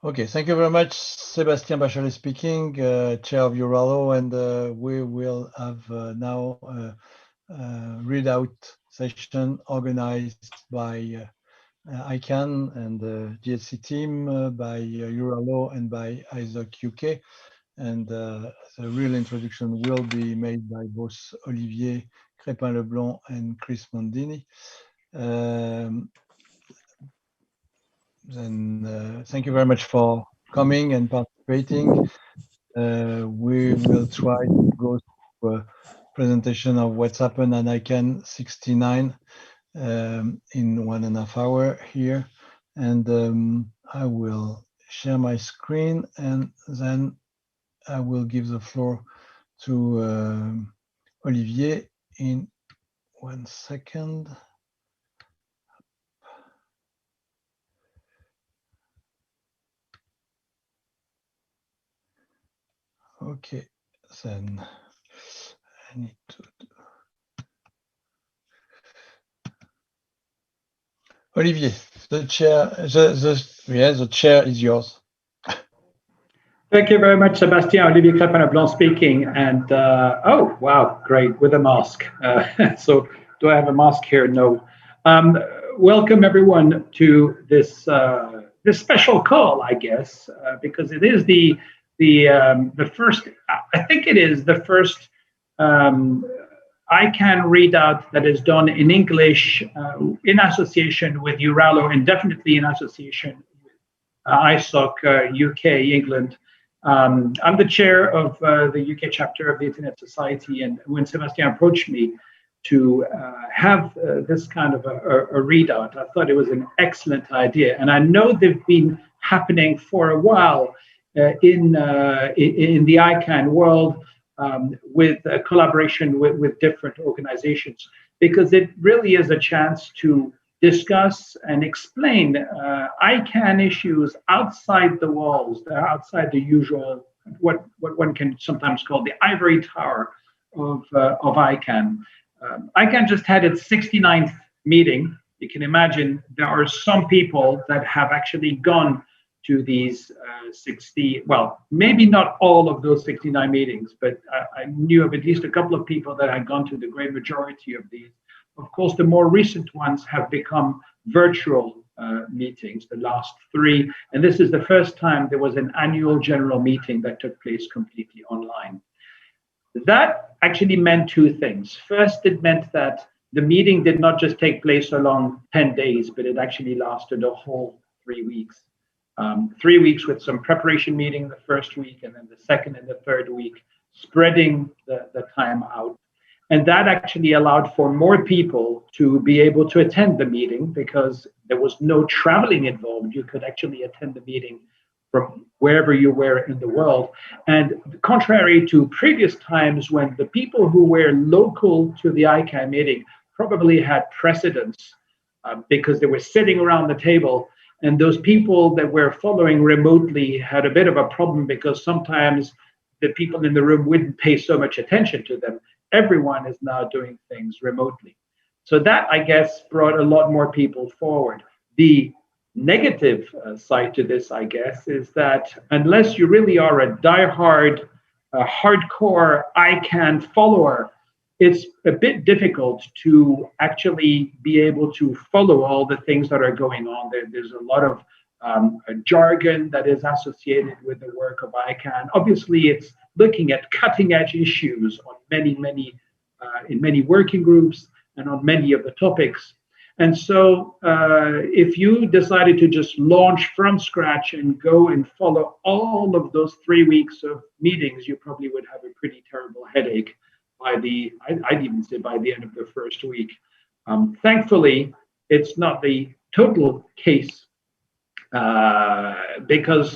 Okay, thank you very much. Sébastien Bachollet speaking, Chair of EURALO, and we will have now a readout session organized by ICANN and the GSC team, by EURALO and by ISOC UK. And the real introduction will be made by both Olivier, Crépin-Leblond, and Chris Mondini. Then thank you very much for coming and participating. We will try to go through a presentation of what's happened on ICANN 69 in 1.5 hours here. And I will share my screen, and then I will give the floor to Olivier in 1 second. Okay, then I need to. Olivier, the chair is yours. Thank you very much, Sébastien. Olivier Crépin-Leblond speaking. And oh, wow, great, with a mask. So do I have a mask here? No. Welcome everyone to this this special call, I guess, because it is the first. I think it is the first ICANN readout that is done in English in association with EURALO, and definitely in association with ISOC UK England. I'm the chair of the UK chapter of the Internet Society, and when Sébastien approached me to have this kind of a readout, I thought it was an excellent idea. And I know they've been happening for a while in the ICANN world with collaboration with different organizations, because it really is a chance to discuss and explain ICANN issues outside the walls, outside the usual, what one can sometimes call the ivory tower of ICANN. ICANN just had its 69th meeting. You can imagine there are some people that have actually gone to these 60, well, maybe not all of those 69 meetings, but I knew of at least a couple of people that had gone to the great majority of these. Of course, the more recent ones have become virtual meetings, the last 3. And this is the first time there was an annual general meeting that took place completely online. That actually meant 2 things. First, it meant that the meeting did not just take place along 10 days, but it actually lasted a whole 3 weeks. 3 weeks with some preparation meeting the first week, and then the second and the third week, spreading the time out. And that actually allowed for more people to be able to attend the meeting, because there was no traveling involved. You could actually attend the meeting from wherever you were in the world. And contrary to previous times when the people who were local to the ICANN meeting probably had precedence because they were sitting around the table, and those people that were following remotely had a bit of a problem because sometimes the people in the room wouldn't pay so much attention to them. Everyone is now doing things remotely. So that, I guess, brought a lot more people forward. The negative side to this, I guess, is that unless you really are a diehard, hardcore ICANN follower, it's a bit difficult to actually be able to follow all the things that are going on. There's a lot of jargon that is associated with the work of ICANN. Obviously, it's looking at cutting-edge issues on in many working groups and on many of the topics. And so if you decided to just launch from scratch and go and follow all of those 3 weeks of meetings, you probably would have a pretty terrible headache by I'd even say by the end of the first week. Thankfully, it's not the total case because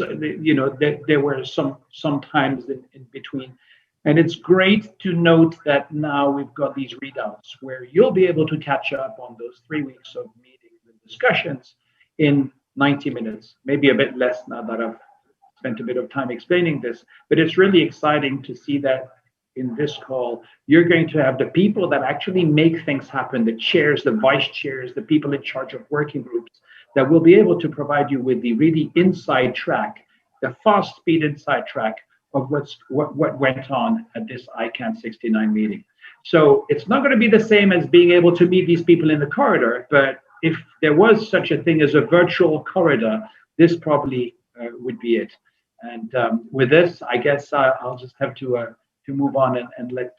there were some times in between. And it's great to note that now we've got these readouts where you'll be able to catch up on those 3 weeks of meetings and discussions in 90 minutes, maybe a bit less now that I've spent a bit of time explaining this. But it's really exciting to see that in this call, you're going to have the people that actually make things happen, the chairs, the vice chairs, the people in charge of working groups, that will be able to provide you with the really inside track, the fast speed inside track of what went on at this ICANN 69 meeting. So it's not going to be the same as being able to meet these people in the corridor, but if there was such a thing as a virtual corridor, this probably would be it. And with this, I guess I'll just have to move on and let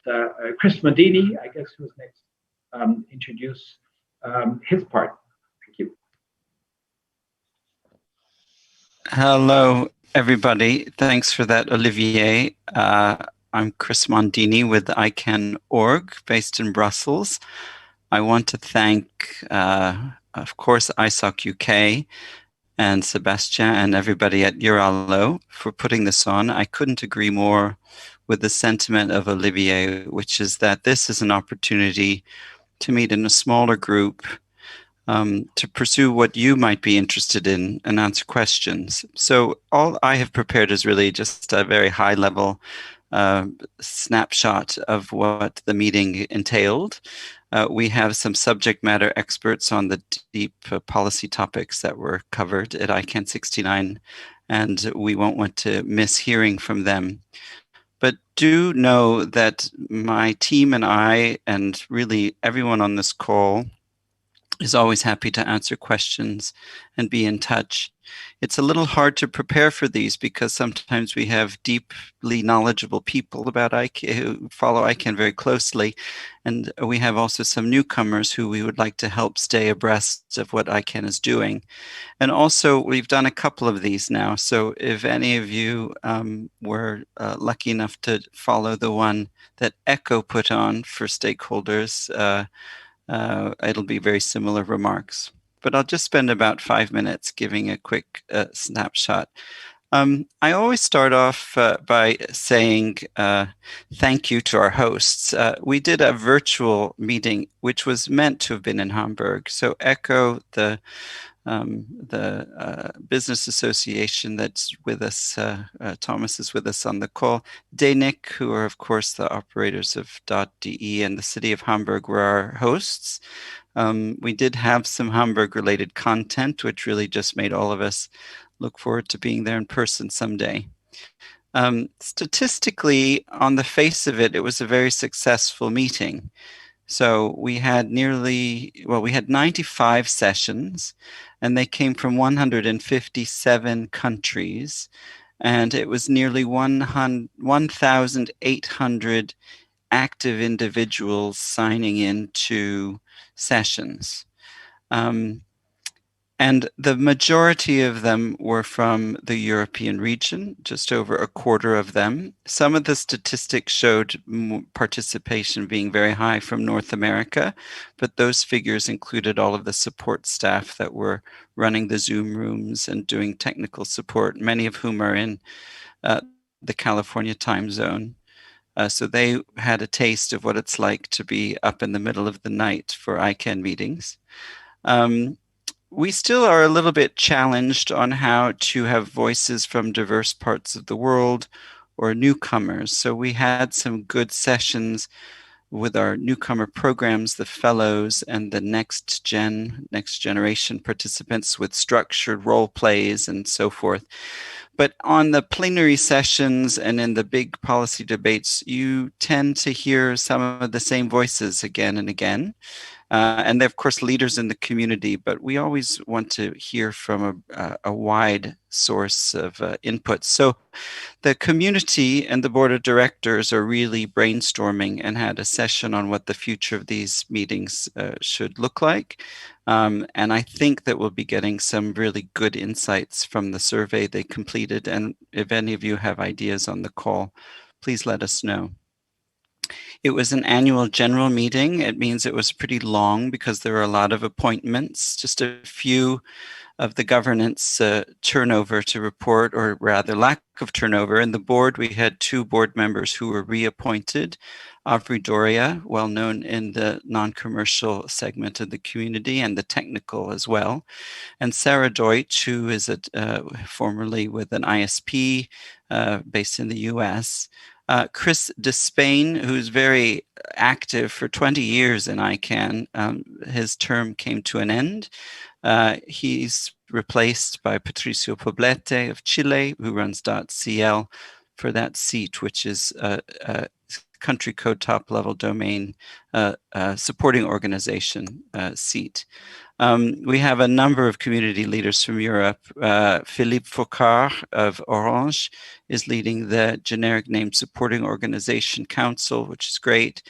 Chris Mondini, I guess, who's next, introduce his part. Thank you. Hello, everybody. Thanks for that, Olivier. I'm Chris Mondini with ICANN.org, based in Brussels. I want to thank, of course, ISOC UK and Sébastien and everybody at EURALO for putting this on. I couldn't agree more with the sentiment of Olivier, which is that this is an opportunity to meet in a smaller group, to pursue what you might be interested in and answer questions. So all I have prepared is really just a very high level snapshot of what the meeting entailed. We have some subject matter experts on the deep policy topics that were covered at ICANN 69, and we won't want to miss hearing from them. But do know that my team and I, and really everyone on this call, is always happy to answer questions and be in touch. It's a little hard to prepare for these because sometimes we have deeply knowledgeable people about ICANN who follow ICANN very closely, and we have also some newcomers who we would like to help stay abreast of what ICANN is doing. And also, we've done a couple of these now, so if any of you were lucky enough to follow the one that ECHO put on for stakeholders, it'll be very similar remarks. But I'll just spend about 5 minutes giving a quick snapshot. I always start off by saying thank you to our hosts. We did a virtual meeting, which was meant to have been in Hamburg. So ECHO, the business association that's with us, Thomas is with us on the call. DENIC, who are of course the operators of .de, and the city of Hamburg were our hosts. We did have some Hamburg related content, which really just made all of us look forward to being there in person someday. Statistically, on the face of it, it was a very successful meeting. So we had we had 95 sessions, and they came from 157 countries, and it was nearly 1,800 active individuals signing in to sessions. And the majority of them were from the European region, just over a quarter of them. Some of the statistics showed participation being very high from North America, but those figures included all of the support staff that were running the Zoom rooms and doing technical support, many of whom are in the California time zone. So they had a taste of what it's like to be up in the middle of the night for ICANN meetings. We still are a little bit challenged on how to have voices from diverse parts of the world or newcomers. So we had some good sessions with our newcomer programs, the fellows, and the next generation participants with structured role plays and so forth. But on the plenary sessions and in the big policy debates, you tend to hear some of the same voices again and again. And they're, of course, leaders in the community, but we always want to hear from a wide source of input. So the community and the board of directors are really brainstorming and had a session on what the future of these meetings should look like. And I think that we'll be getting some really good insights from the survey they completed. And if any of you have ideas on the call, please let us know. It was an annual general meeting. It means it was pretty long because there were a lot of appointments, just a few of the governance turnover to report, or rather lack of turnover. In the board, we had 2 board members who were reappointed. Avri Doria, well known in the non-commercial segment of the community and the technical as well. And Sarah Deutsch, who is formerly with an ISP based in the US. Chris Despain, who's very active for 20 years in ICANN, his term came to an end. He's replaced by Patricio Poblete of Chile, who runs .cl for that seat, which is a country code top-level domain supporting organization seat. We have a number of community leaders from Europe. Phillippe Fouquart of Orange is leading the Generic Name Supporting Organization Council, which is great.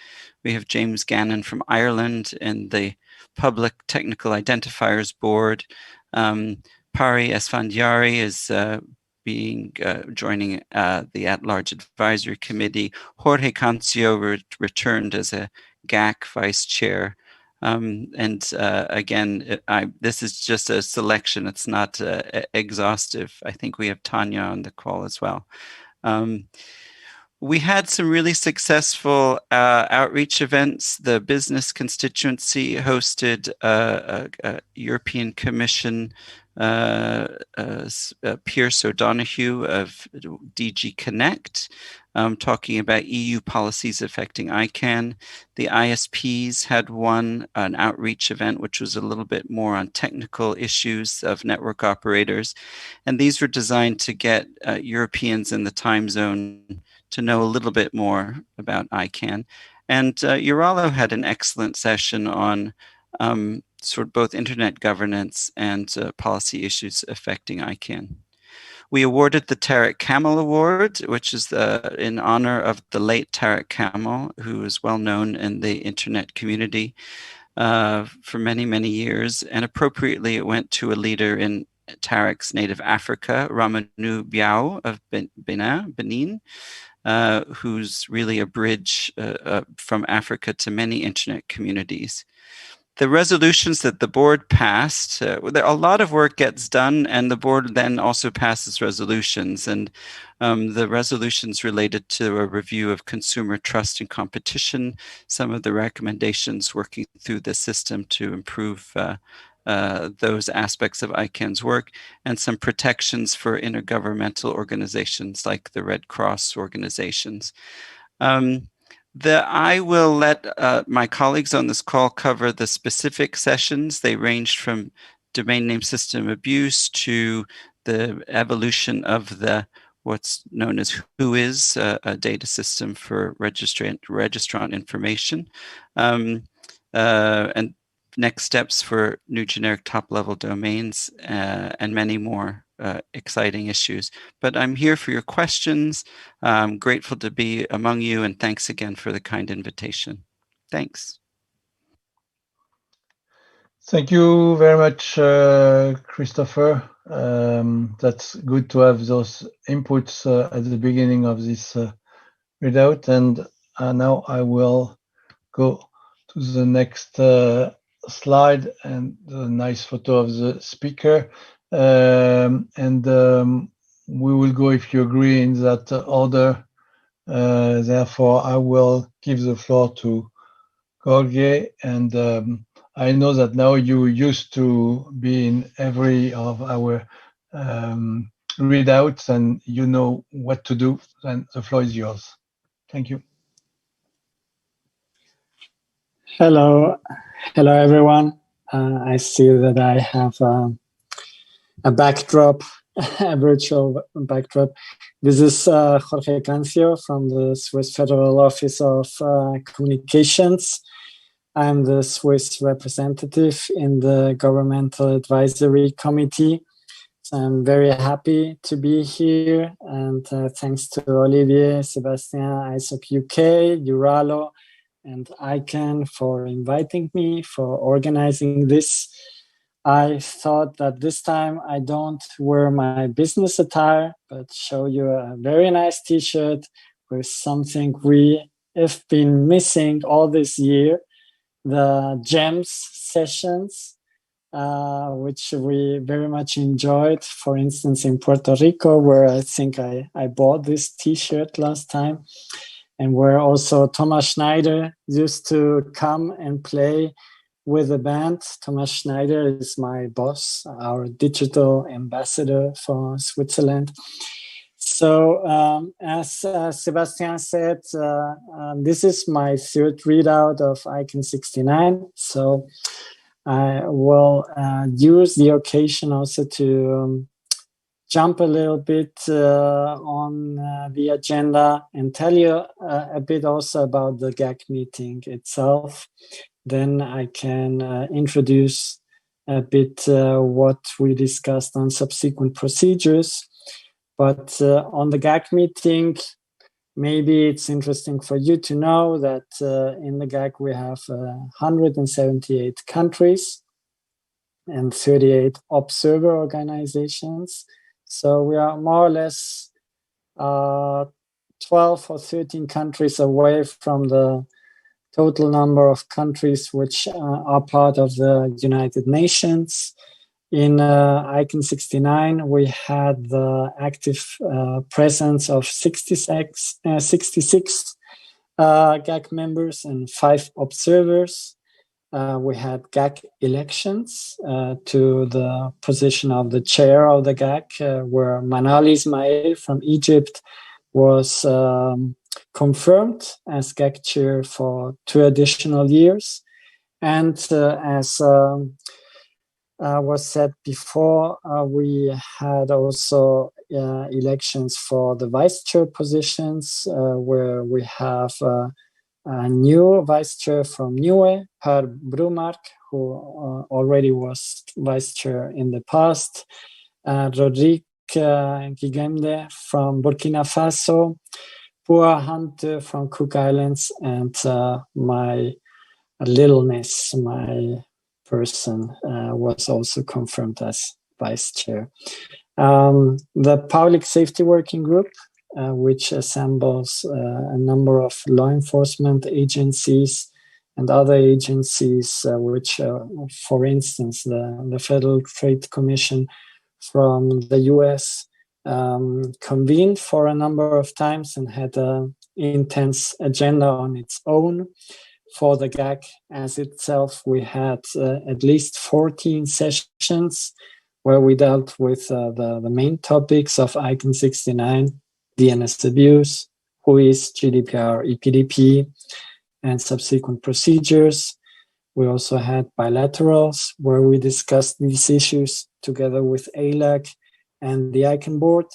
We have James Gannon from Ireland and the Public Technical Identifiers Board. Pari Esfandiari is joining the At-Large Advisory Committee. Jorge Cancio returned as a GAC Vice Chair. Again, this is just a selection. It's not exhaustive. I think we have Tanya on the call as well. We had some really successful outreach events. The business constituency hosted a European Commission Pierce O'Donoghue of DG Connect, talking about EU policies affecting ICANN. The ISPs had an outreach event, which was a little bit more on technical issues of network operators. And these were designed to get Europeans in the time zone to know a little bit more about ICANN. And EURALO had an excellent session on sort of both internet governance and policy issues affecting ICANN. We awarded the Tarek Kamel Award, which is in honor of the late Tarek Kamel, who is well known in the internet community for many, many years. And appropriately, it went to a leader in Tarek's native Africa, Ramanu Biao of Benin, who's really a bridge from Africa to many internet communities. The resolutions that the board passed, a lot of work gets done, and the board then also passes resolutions. And the resolutions related to a review of consumer trust and competition, some of the recommendations working through the system to improve those aspects of ICANN's work, and some protections for intergovernmental organizations like the Red Cross organizations. I will let my colleagues on this call cover the specific sessions. They ranged from domain name system abuse to the evolution of what's known as WHOIS, a data system for registrant information, and next steps for new generic top-level domains, and many more exciting issues. But I'm here for your questions. I'm grateful to be among you, and thanks again for the kind invitation. Thanks. Thank you very much, Christopher. That's good to have those inputs at the beginning of this readout. And now I will go to the next slide and the nice photo of the speaker. We will go, if you agree, in that order. Therefore, I will give the floor to Jorge. And I know that now you used to be in every of our readouts, and you know what to do. Then the floor is yours. Thank you. Hello, everyone. I see that I have a backdrop, a virtual backdrop. This is Jorge Cancio from the Swiss Federal Office of Communications. I'm the Swiss representative in the Governmental Advisory Committee. So I'm very happy to be here, and thanks to Olivier, Sébastien, ISOC UK, EURALO, and ICANN for inviting me, for organizing this. I thought that this time I don't wear my business attire, but show you a very nice t-shirt with something we have been missing all this year, the GEMS sessions, which we very much enjoyed, for instance, in Puerto Rico, where I think I bought this t-shirt last time, and where also Thomas Schneider used to come and play with the band. Thomas Schneider is my boss, our digital ambassador for Switzerland. So as Sébastien said, this is my third readout of ICANN 69. So I will use the occasion also to jump a little bit on the agenda and tell you a bit also about the GAC meeting itself. Then I can introduce a bit what we discussed on subsequent procedures. But on the GAC meeting, maybe it's interesting for you to know that in the GAC we have 178 countries and 38 observer organizations. So we are more or less 12 or 13 countries away from the total number of countries which are part of the United Nations. In ICANN 69, we had the active presence of 66 GAC members and 5 observers. We had GAC elections to the position of the chair of the GAC, where Manal Ismail from Egypt was confirmed as GAC chair for 2 additional years. And as was said before, we had also elections for the vice chair positions, where we have a new vice chair from Niue, Per Brumark, who already was vice chair in the past, Rodrigue Gigemde from Burkina Faso, Pua Hante from Cook Islands, and my littleness, my person, was also confirmed as vice chair. The Public Safety Working Group, which assembles a number of law enforcement agencies and other agencies, which, for instance, the Federal Trade Commission from the US convened for a number of times and had an intense agenda on its own. For the GAC as itself, we had at least 14 sessions where we dealt with the main topics of ICANN 69, DNS abuse, WHOIS, GDPR, EPDP, and subsequent procedures. We also had bilaterals where we discussed these issues together with ALAC and the ICANN board.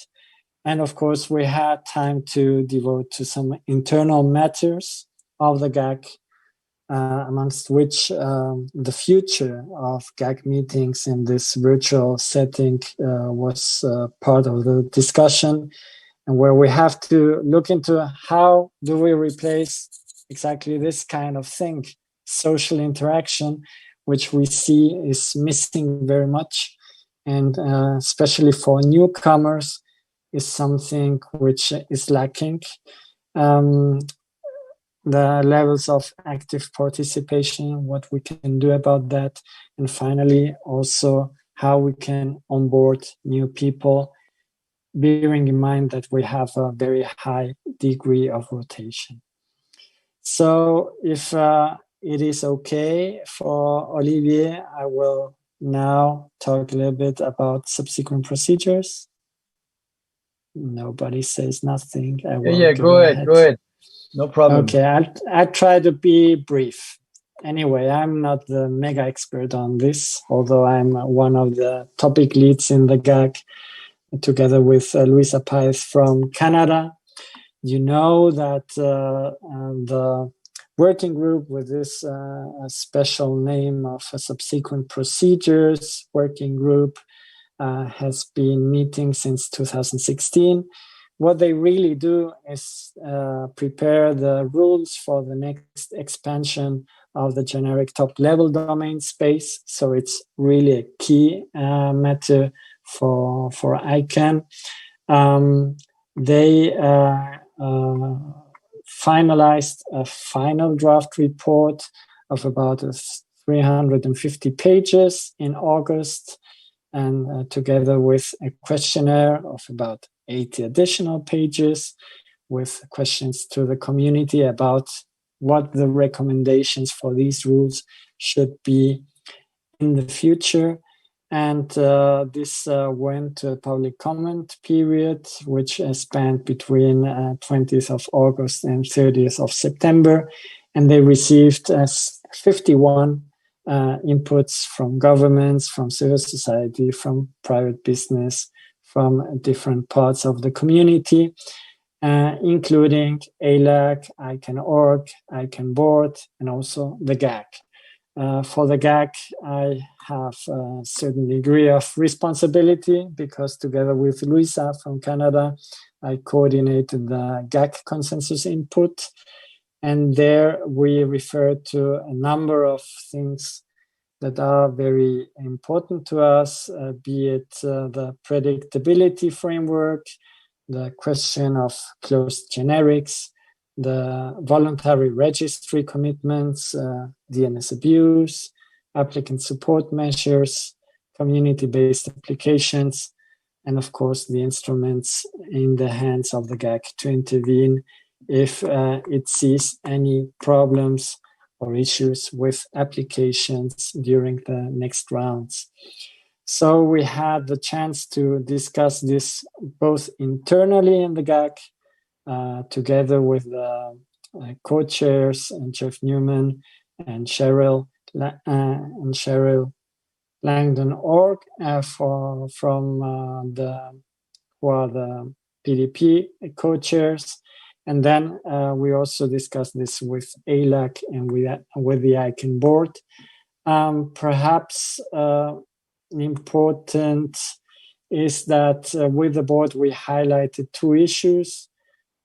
And of course, we had time to devote to some internal matters of the GAC, amongst which the future of GAC meetings in this virtual setting was part of the discussion, and where we have to look into how do we replace exactly this kind of thing, social interaction, which we see is missing very much, and especially for newcomers is something which is lacking. The levels of active participation, what we can do about that, and finally also how we can onboard new people, bearing in mind that we have a very high degree of rotation. So if it is okay for Olivier, I will now talk a little bit about subsequent procedures. Nobody says nothing. I will go ahead. No problem. Okay, I'll try to be brief. Anyway, I'm not the mega expert on this, although I'm one of the topic leads in the GAC, together with Louisa Paez from Canada. You know that the working group with this special name of a subsequent procedures working group has been meeting since 2016. What they really do is prepare the rules for the next expansion of the generic top-level domain space. So it's really a key matter for ICANN. They finalized a final draft report of about 350 pages in August, and together with a questionnaire of about 80 additional pages with questions to the community about what the recommendations for these rules should be in the future. And this went to a public comment period, which spanned between 20th of August and 30th of September. And they received 51 inputs from governments, from civil society, from private business, from different parts of the community, including ALAC, ICANN.org, ICANN board, and also the GAC. For the GAC, I have a certain degree of responsibility because together with Luisa from Canada, I coordinated the GAC consensus input. And there we refer to a number of things that are very important to us, be it the predictability framework, the question of closed generics, the voluntary registry commitments, DNS abuse, applicant support measures, community-based applications, and of course the instruments in the hands of the GAC to intervene if it sees any problems or issues with applications during the next rounds. So we had the chance to discuss this both internally in the GAC, together with the co-chairs, Jeff Newman and Cheryl Langdon-Org from who are the PDP co-chairs. And then we also discussed this with ALAC and with the ICANN board. Perhaps important is that with the board we highlighted two issues: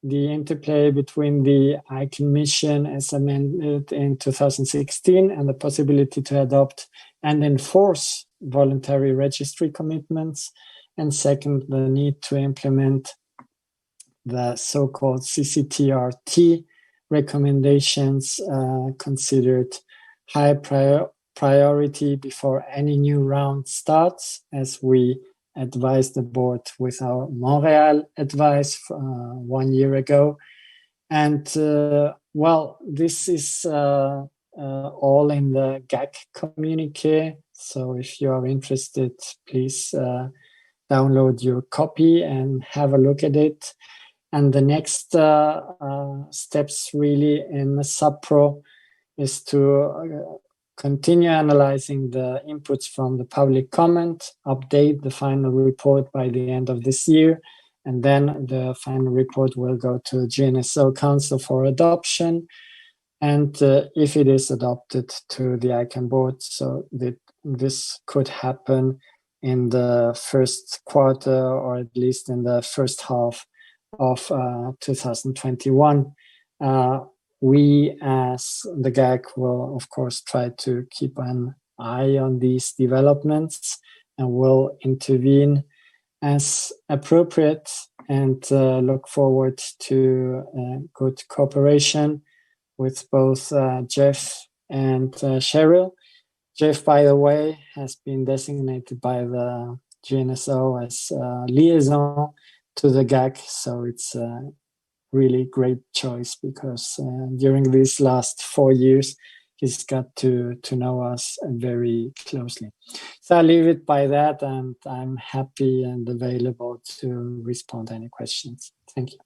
the interplay between the ICANN mission as amended in 2016 and the possibility to adopt and enforce voluntary registry commitments, and second, the need to implement the so-called CCTRT recommendations considered high priority before any new round starts, as we advised the board with our Montreal advice 1 year ago. And well, this is all in the GAC communique. So if you are interested, please download your copy and have a look at it. And the next steps really in SubPro is to continue analyzing the inputs from the public comment, update the final report by the end of this year, and then the final report will go to gNSO Council for adoption. And if it is adopted, to the ICANN board, so that this could happen in the first quarter or at least in the first half of 2021. We, as the GAC, will of course try to keep an eye on these developments and will intervene as appropriate, and look forward to good cooperation with both Jeff and Cheryl. Jeff, by the way, has been designated by the gNSO as liaison to the GAC, so it's a really great choice because during these last 4 years, he's got to know us very closely. So I'll leave it by that, and I'm happy and available to respond to any questions. Thank you.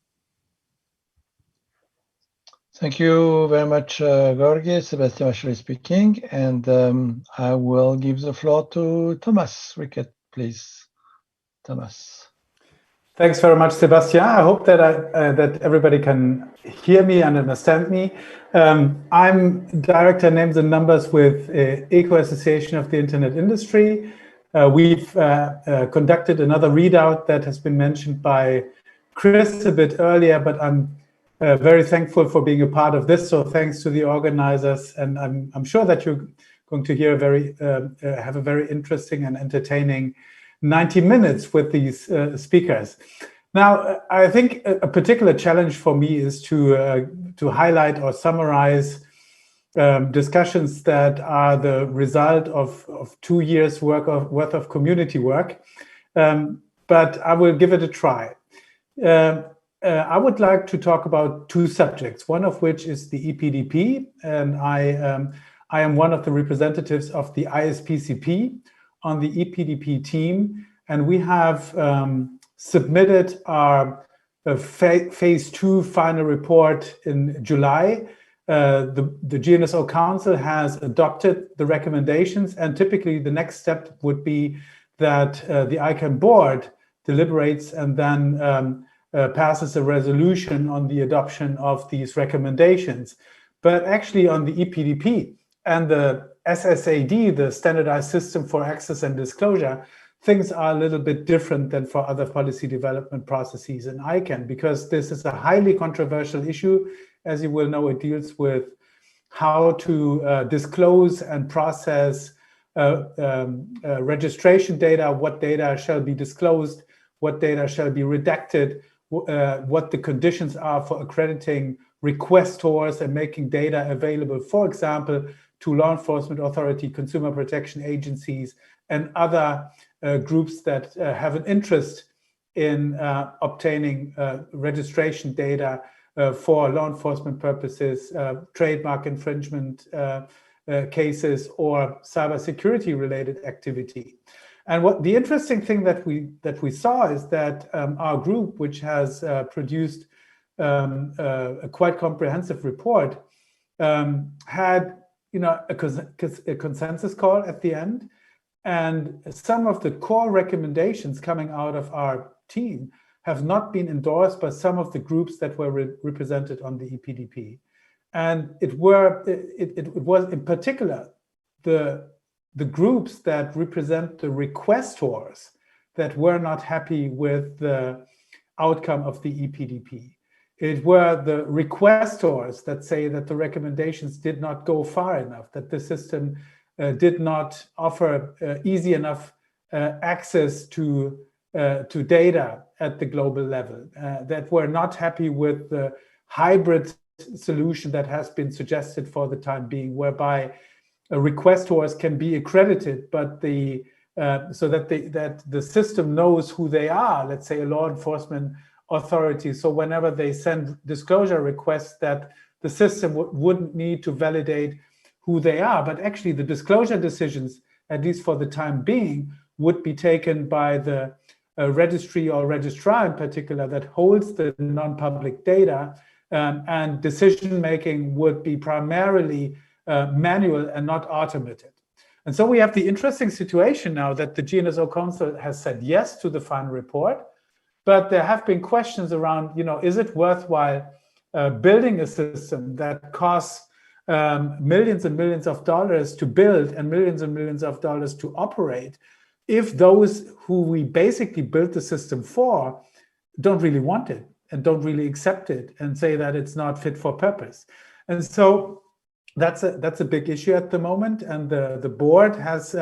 Thank you very much, Jorge. Sébastien Bachollet speaking, and I will give the floor to Thomas Rickert, please. Thomas. Thanks very much, Sébastien. I hope that that everybody can hear me and understand me. I'm Director Names and Numbers with ECO Association of the Internet Industry. We've conducted another readout that has been mentioned by Chris a bit earlier, but I'm very thankful for being a part of this. So thanks to the organizers, and I'm sure that you're going to hear have a very interesting and entertaining 90 minutes with these speakers. Now, I think a particular challenge for me is to highlight or summarize discussions that are the result of 2 years worth of community work, but I will give it a try. I would like to talk about two subjects, one of which is the EPDP, and I am one of the representatives of the ISPCP on the EPDP team, and we have submitted our phase 2 final report in July the gNSO Council has adopted the recommendations, and typically the next step would be that the ICANN board deliberates and then passes a resolution on the adoption of these recommendations. But actually on the EPDP and the SSAD, the Standardized System for Access and Disclosure, things are a little bit different than for other policy development processes in ICANN, because this is a highly controversial issue. As you will know, it deals with how to disclose and process registration data, what data shall be disclosed, what data shall be redacted, what the conditions are for accrediting requestors and making data available, for example, to law enforcement authority, consumer protection agencies, and other groups that have an interest in obtaining registration data for law enforcement purposes, trademark infringement cases, or cybersecurity related activity. And what the interesting thing that we saw is that our group, which has produced a quite comprehensive report, had a consensus call at the end, and some of the core recommendations coming out of our team have not been endorsed by some of the groups that were represented on the EPDP. And it was in particular the groups that represent the requestors that were not happy with the outcome of the EPDP. It were the requestors that say that the recommendations did not go far enough, that the system did not offer easy enough access to data at the global level, that were not happy with the hybrid solution that has been suggested for the time being, whereby requestors can be accredited, but so that the system knows who they are, let's say a law enforcement authority. So whenever they send disclosure requests, that the system wouldn't need to validate who they are, but actually the disclosure decisions, at least for the time being, would be taken by the registry or registrar in particular that holds the non-public data, and decision-making would be primarily manual and not automated. And so we have the interesting situation now that the gNSO Council has said yes to the final report, but there have been questions around, is it worthwhile building a system that costs millions and millions of dollars to build and millions of dollars to operate, if those who we basically built the system for don't really want it and don't really accept it and say that it's not fit for purpose. And so that's a big issue at the moment. And the board has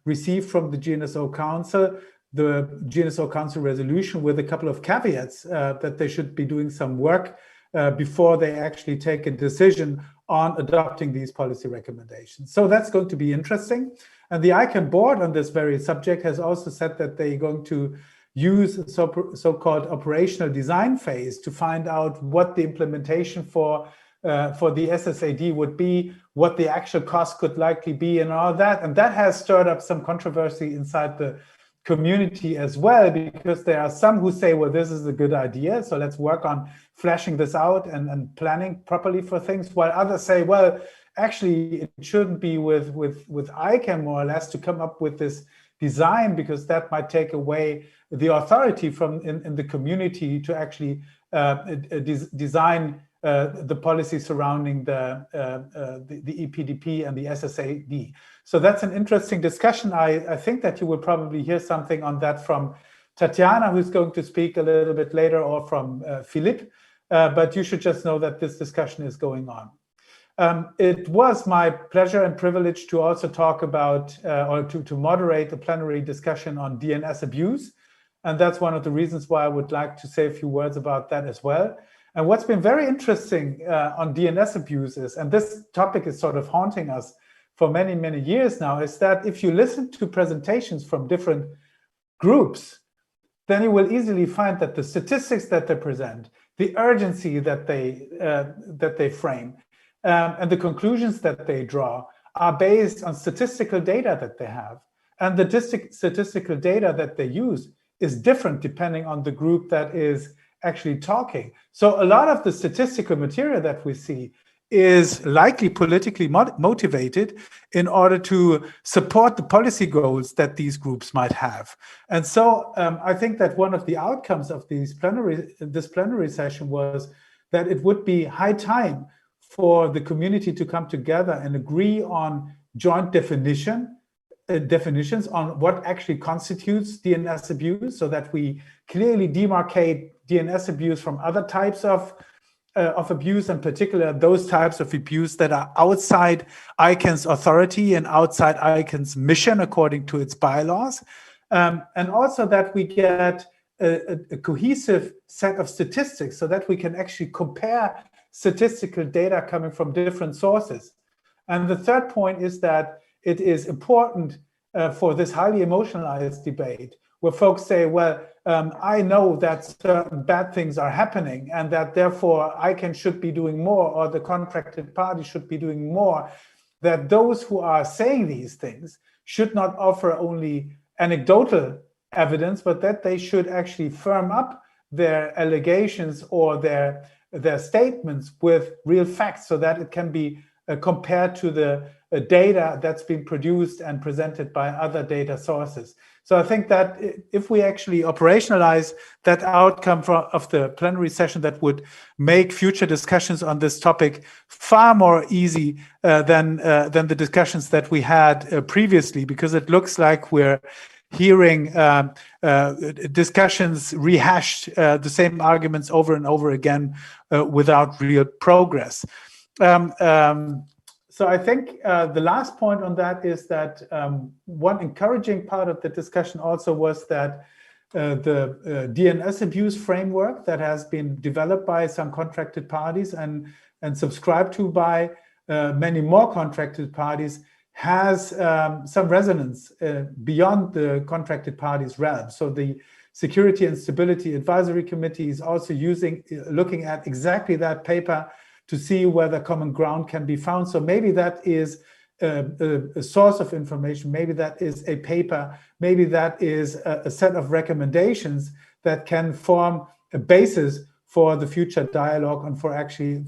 received from the gNSO Council the gNSO Council resolution with a couple of caveats that they should be doing some work before they actually take a decision on adopting these policy recommendations. So that's going to be interesting. And the ICANN board on this very subject has also said that they're going to use a so-called operational design phase to find out what the implementation for the SSAD would be, what the actual cost could likely be, and all that. And that has stirred up some controversy inside the community as well, because there are some who say, well, this is a good idea, so let's work on fleshing this out and planning properly for things, while others say, well, actually it shouldn't be with ICANN more or less to come up with this design, because that might take away the authority from in the community to actually design the policy surrounding the EPDP and the SSAD. So that's an interesting discussion. I think that you will probably hear something on that from Tatiana, who's going to speak a little bit later, or from Phillippe, but you should just know that this discussion is going on. It was my pleasure and privilege to also talk about or to moderate a plenary discussion on DNS abuse. And that's one of the reasons why I would like to say a few words about that as well. And what's been very interesting on DNS abuses, and this topic is sort of haunting us for many, many years now, is that if you listen to presentations from different groups, then you will easily find that the statistics that they present, the urgency that they frame, and the conclusions that they draw are based on statistical data that they have. And the statistical data that they use is different depending on the group that is actually talking. So a lot of the statistical material that we see is likely politically motivated in order to support the policy goals that these groups might have. And so I think that one of the outcomes of this plenary session was that it would be high time for the community to come together and agree on joint definitions on what actually constitutes DNS abuse, so that we clearly demarcate DNS abuse from other types of abuse, in particular those types of abuse that are outside ICANN's authority and outside ICANN's mission according to its bylaws, and also that we get a cohesive set of statistics so that we can actually compare statistical data coming from different sources. And the third point is that it is important for this highly emotionalized debate where folks say, well, I know that certain bad things are happening and that therefore ICANN should be doing more, or the contracted party should be doing more, that those who are saying these things should not offer only anecdotal evidence, but that they should actually firm up their allegations or their statements with real facts, so that it can be compared to the data that's been produced and presented by other data sources. So I think that if we actually operationalize that outcome of the plenary session, that would make future discussions on this topic far more easy than the discussions that we had previously, because it looks like we're hearing discussions rehashed, the same arguments over and over again without real progress. So I think the last point on that is that one encouraging part of the discussion also was that the DNS abuse framework that has been developed by some contracted parties and subscribed to by many more contracted parties has some resonance beyond the contracted parties' realm. So the Security and Stability Advisory Committee is also looking at exactly that paper to see whether common ground can be found. So maybe that is a source of information, maybe that is a paper, maybe that is a set of recommendations that can form a basis for the future dialogue and for action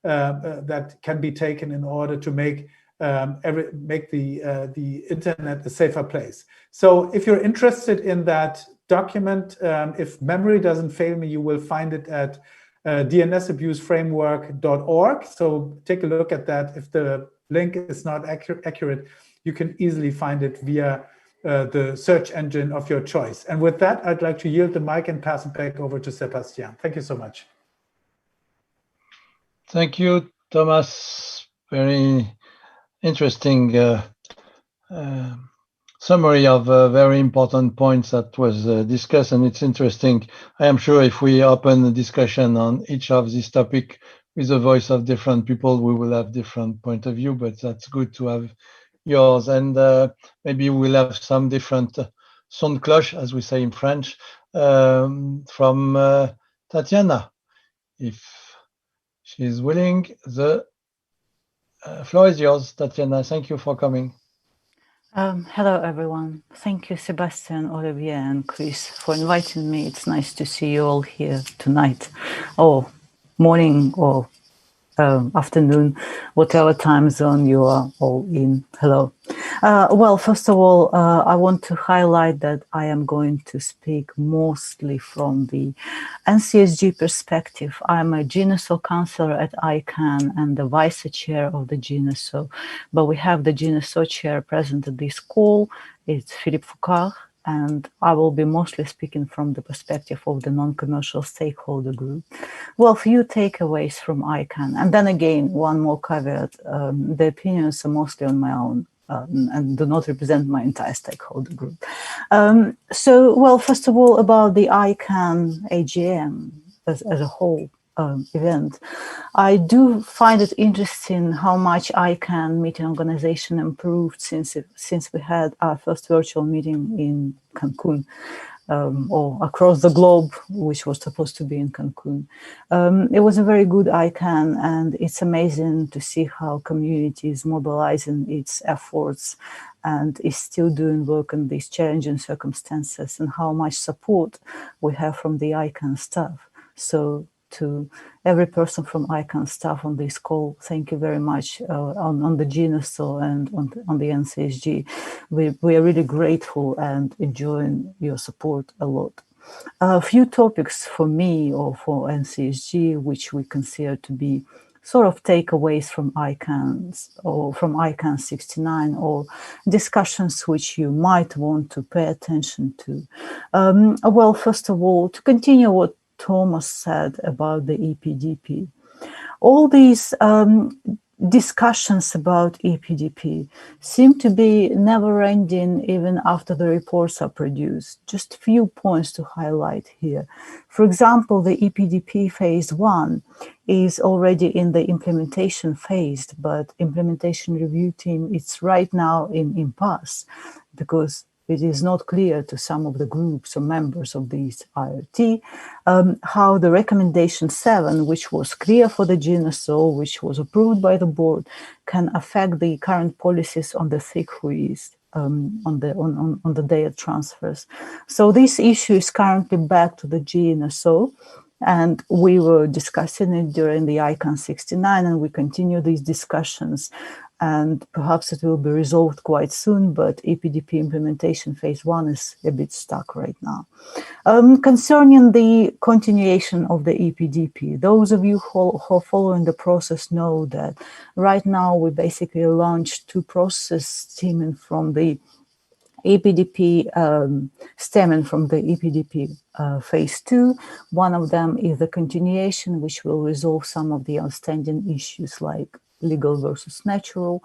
that can be taken in order to make the internet a safer place. So if you're interested in that document, if memory doesn't fail me, you will find it at dnsabuseframework.org. So take a look at that. If the link is not accurate, you can easily find it via the search engine of your choice. And with that, I'd like to yield the mic and pass it back over to Sébastien. Thank you so much. Thank you, Thomas. Very interesting summary of very important points that was discussed, and it's interesting. I am sure if we open a discussion on each of these topics with the voice of different people, we will have different point of view, but that's good to have yours. And maybe we'll have some different son de cloche, as we say in French, from Tatiana, if she's willing. The floor is yours, Tatiana. Thank you for coming. Hello, everyone. Thank you, Sébastien, Olivier, and Chris, for inviting me. It's nice to see you all here tonight, or morning, or afternoon, whatever time zone you are all in. Hello. Well, first of all, I want to highlight that I am going to speak mostly from the NCSG perspective. I'm a gNSO counselor at ICANN and the vice chair of the gNSO, but we have the gNSO chair present at this call. It's Phillippe Fouquart, and I will be mostly speaking from the perspective of the non-commercial stakeholder group. Well, few takeaways from ICANN, and then again, one more caveat, the opinions are mostly on my own and do not represent my entire stakeholder group. So, well, first of all, about the ICANN AGM as a whole event, I do find it interesting how much ICANN meeting organization improved since we had our first virtual meeting in Cancun, or across the globe, which was supposed to be in Cancun. It was a very good ICANN, and it's amazing to see how community is mobilizing its efforts and is still doing work in these challenging circumstances, and how much support we have from the ICANN staff. So to every person from ICANN staff on this call. Thank you very much on the gNSO and on the NCSG. We are really grateful and enjoying your support a lot. A few topics for me or for NCSG, which we consider to be sort of takeaways from ICANN or from ICANN 69, or discussions which you might want to pay attention to. Well, first of all, to continue what Thomas said about the EPDP, all these discussions about EPDP seem to be never-ending even after the reports are produced. Just a few points to highlight here. For example, the EPDP phase 1 is already in the implementation phase, but implementation review team is right now in impasse because it is not clear to some of the groups or members of these IoT how the recommendation 7, which was clear for the gNSO, which was approved by the board, can affect the current policies on the thick whois, on the data transfers. So this issue is currently back to the gNSO, and we were discussing it during the ICANN 69, and we continue these discussions. And perhaps it will be resolved quite soon, but EPDP implementation phase 1 is a bit stuck right now. Concerning the continuation of the EPDP, those of you who are following the process know that right now we basically launched 2 processes stemming from the EPDP, phase 2. One of them is the continuation, which will resolve some of the outstanding issues like legal versus natural.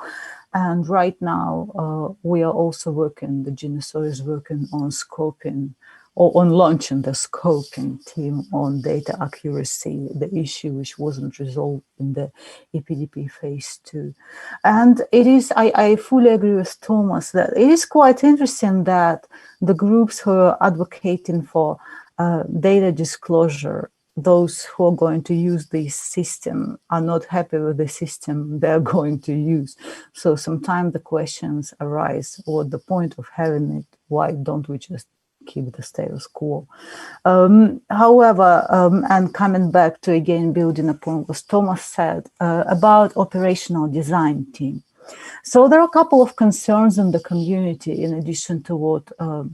And right now, we are also working, the gNSO is working on scoping, or on launching the scoping team on data accuracy, the issue which wasn't resolved in the EPDP phase 2. And it is, I fully agree with Thomas that it is quite interesting that the groups who are advocating for data disclosure, those who are going to use this system are not happy with the system they're going to use. So sometimes the questions arise, what the point of having it? Why don't we just keep the status quo? However, and coming back to again building upon what Thomas said about operational design team. So there are a couple of concerns in the community in addition to what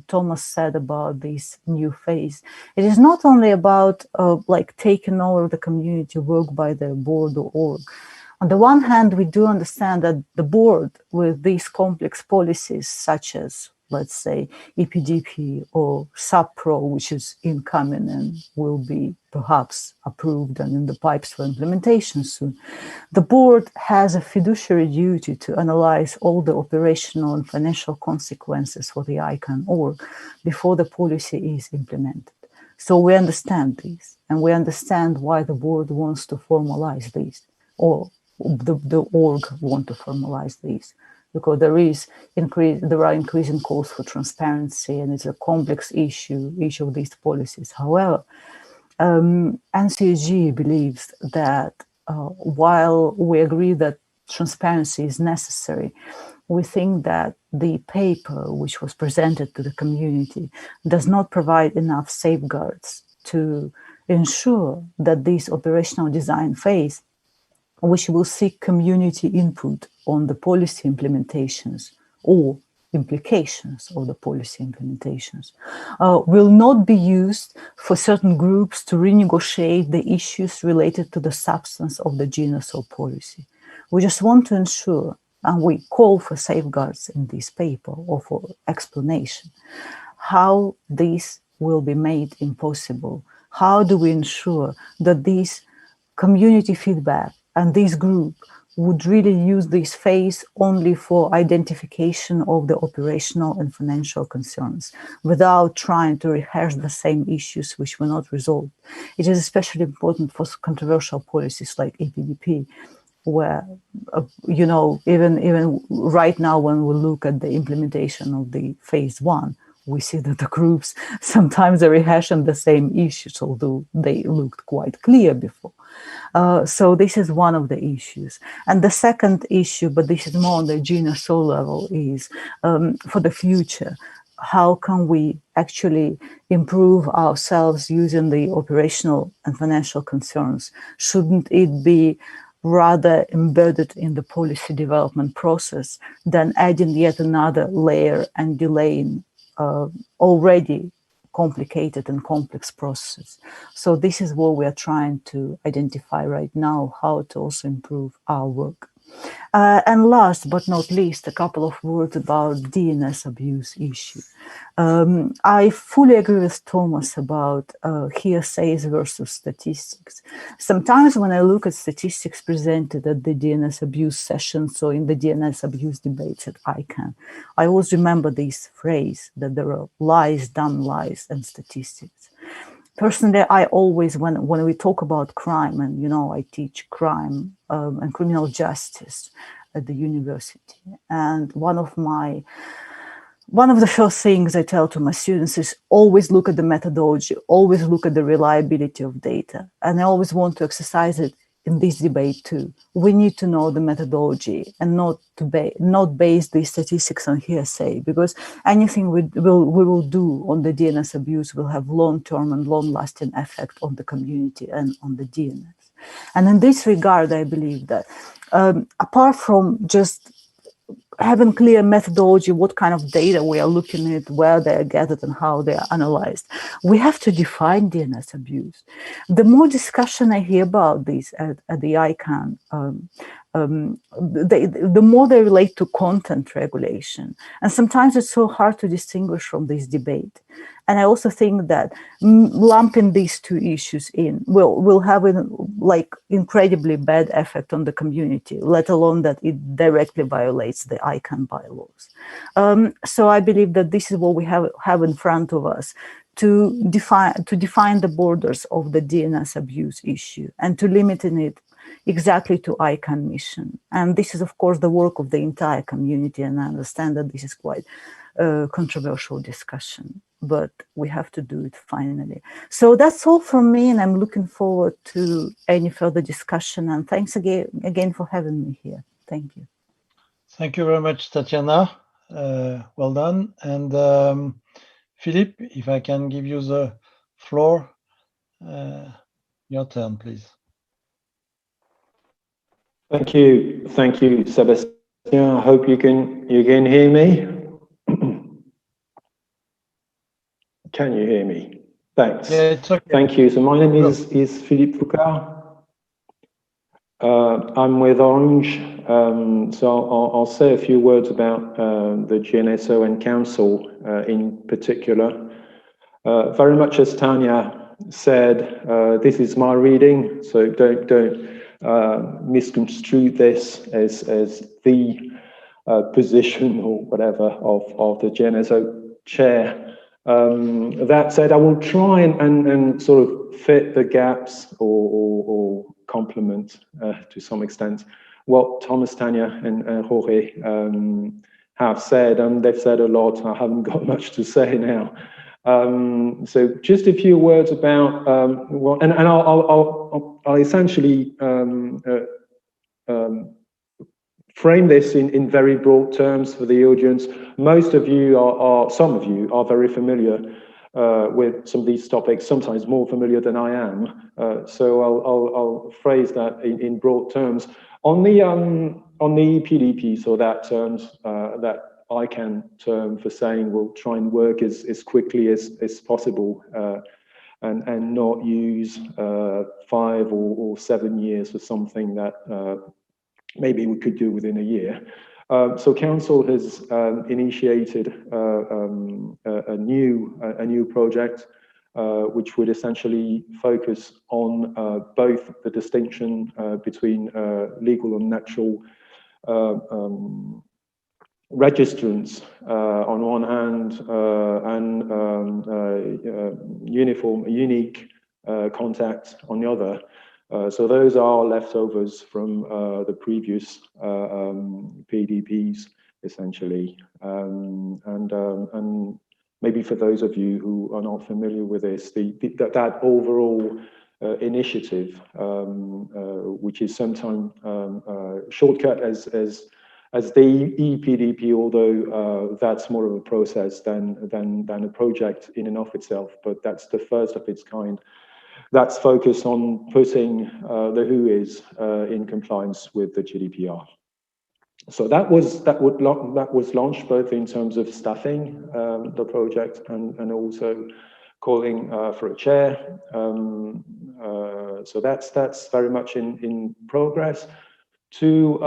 Thomas said about this new phase. It is not only about like taking over the community work by the board or org. On the one hand, we do understand that the board with these complex policies such as, let's say, EPDP or SubPro, which is incoming and will be perhaps approved and in the pipes for implementation soon. The board has a fiduciary duty to analyze all the operational and financial consequences for the ICANN org before the policy is implemented. So we understand this, and we understand why the board wants to formalize this, or the org want to formalize this. Because there are increasing calls for transparency, and it's a complex issue, each of these policies. However, NCSG believes that while we agree that transparency is necessary, we think that the paper which was presented to the community does not provide enough safeguards to ensure that this operational design phase, which will seek community input on the policy implementations or implications of the policy implementations, will not be used for certain groups to renegotiate the issues related to the substance of the gNSO policy. We just want to ensure, and we call for safeguards in this paper or for explanation, how this will be made impossible. How do we ensure that this community feedback and this group would really use this phase only for identification of the operational and financial concerns without trying to rehash the same issues which were not resolved. It is especially important for controversial policies like EPDP, where, even right now when we look at the implementation of the phase 1, we see that the groups sometimes are rehashing the same issues, although they looked quite clear before. So this is one of the issues. And the second issue, but this is more on the gNSO level, is for the future, how can we actually improve ourselves using the operational and financial concerns? Shouldn't it be rather embedded in the policy development process than adding yet another layer and delaying already complicated and complex processes? So this is what we are trying to identify right now, how to also improve our work. And last but not least, a couple of words about DNS abuse issue. I fully agree with Thomas about hearsays versus statistics. Sometimes when I look at statistics presented at the DNS abuse sessions or in the DNS abuse debates at ICANN, I always remember this phrase that there are lies, dumb lies, and statistics. Personally, I always, when we talk about crime, and you know, I teach crime and criminal justice at the university, and one of the first things I tell to my students is always look at the methodology, always look at the reliability of data, and I always want to exercise it in this debate too. We need to know the methodology and not base the statistics on hearsay, because anything we will do on the DNS abuse will have long-term and long-lasting effect on the community and on the DNS. And in this regard, I believe that apart from just having clear methodology, what kind of data we are looking at, where they are gathered and how they are analyzed, we have to define DNS abuse. The more discussion I hear about this at the ICANN, the more they relate to content regulation. And sometimes it's so hard to distinguish from this debate. And I also think that lumping these two issues in will have like incredibly bad effect on the community, let alone that it directly violates the ICANN bylaws. So I believe that this is what we have in front of us, to define the borders of the DNS abuse issue and to limit it exactly to ICANN mission. And this is, of course, the work of the entire community, and I understand that this is quite a controversial discussion, but we have to do it finally. So that's all from me, and I'm looking forward to any further discussion. And thanks again for having me here. Thank you. Thank you very much, Tatiana. Well done. And Phillippe, if I can give you the floor, your turn, please. Thank you, Sébastien. I hope you can hear me. Can you hear me? Thanks. Yeah, it's okay. Thank you. So my name is Phillippe Fouquart. I'm with Orange. So I'll say a few words about the gNSO and Council in particular. Very much as Tanya said, this is my reading, so don't misconstrue this as the position or whatever of the gNSO chair. That said, I will try and sort of fit the gaps or complement to some extent what Thomas, Tanya, and Jorge have said, and they've said a lot. I haven't got much to say now. So just a few words about well, and I'll essentially frame this in very broad terms for the audience. Most of you some of you are very familiar with some of these topics, sometimes more familiar than I am. So I'll phrase that in broad terms. On the PDP, so that ICANN term for saying we'll try and work as quickly as possible and not use 5 or 7 years for something that maybe we could do within a year. So Council has initiated a new project which would essentially focus on both the distinction between legal and natural registrants on one hand and unique contact on the other. So those are leftovers from the previous PDPs, essentially. And maybe for those of you who are not familiar with this, that overall initiative, which is sometimes shortcut as as the ePDP, although that's more of a process than a project in and of itself, but that's the first of its kind. That's focused on putting the WHOIS in compliance with the GDPR. So that was launched both in terms of staffing the project and also calling for a chair. So that's very much in progress. To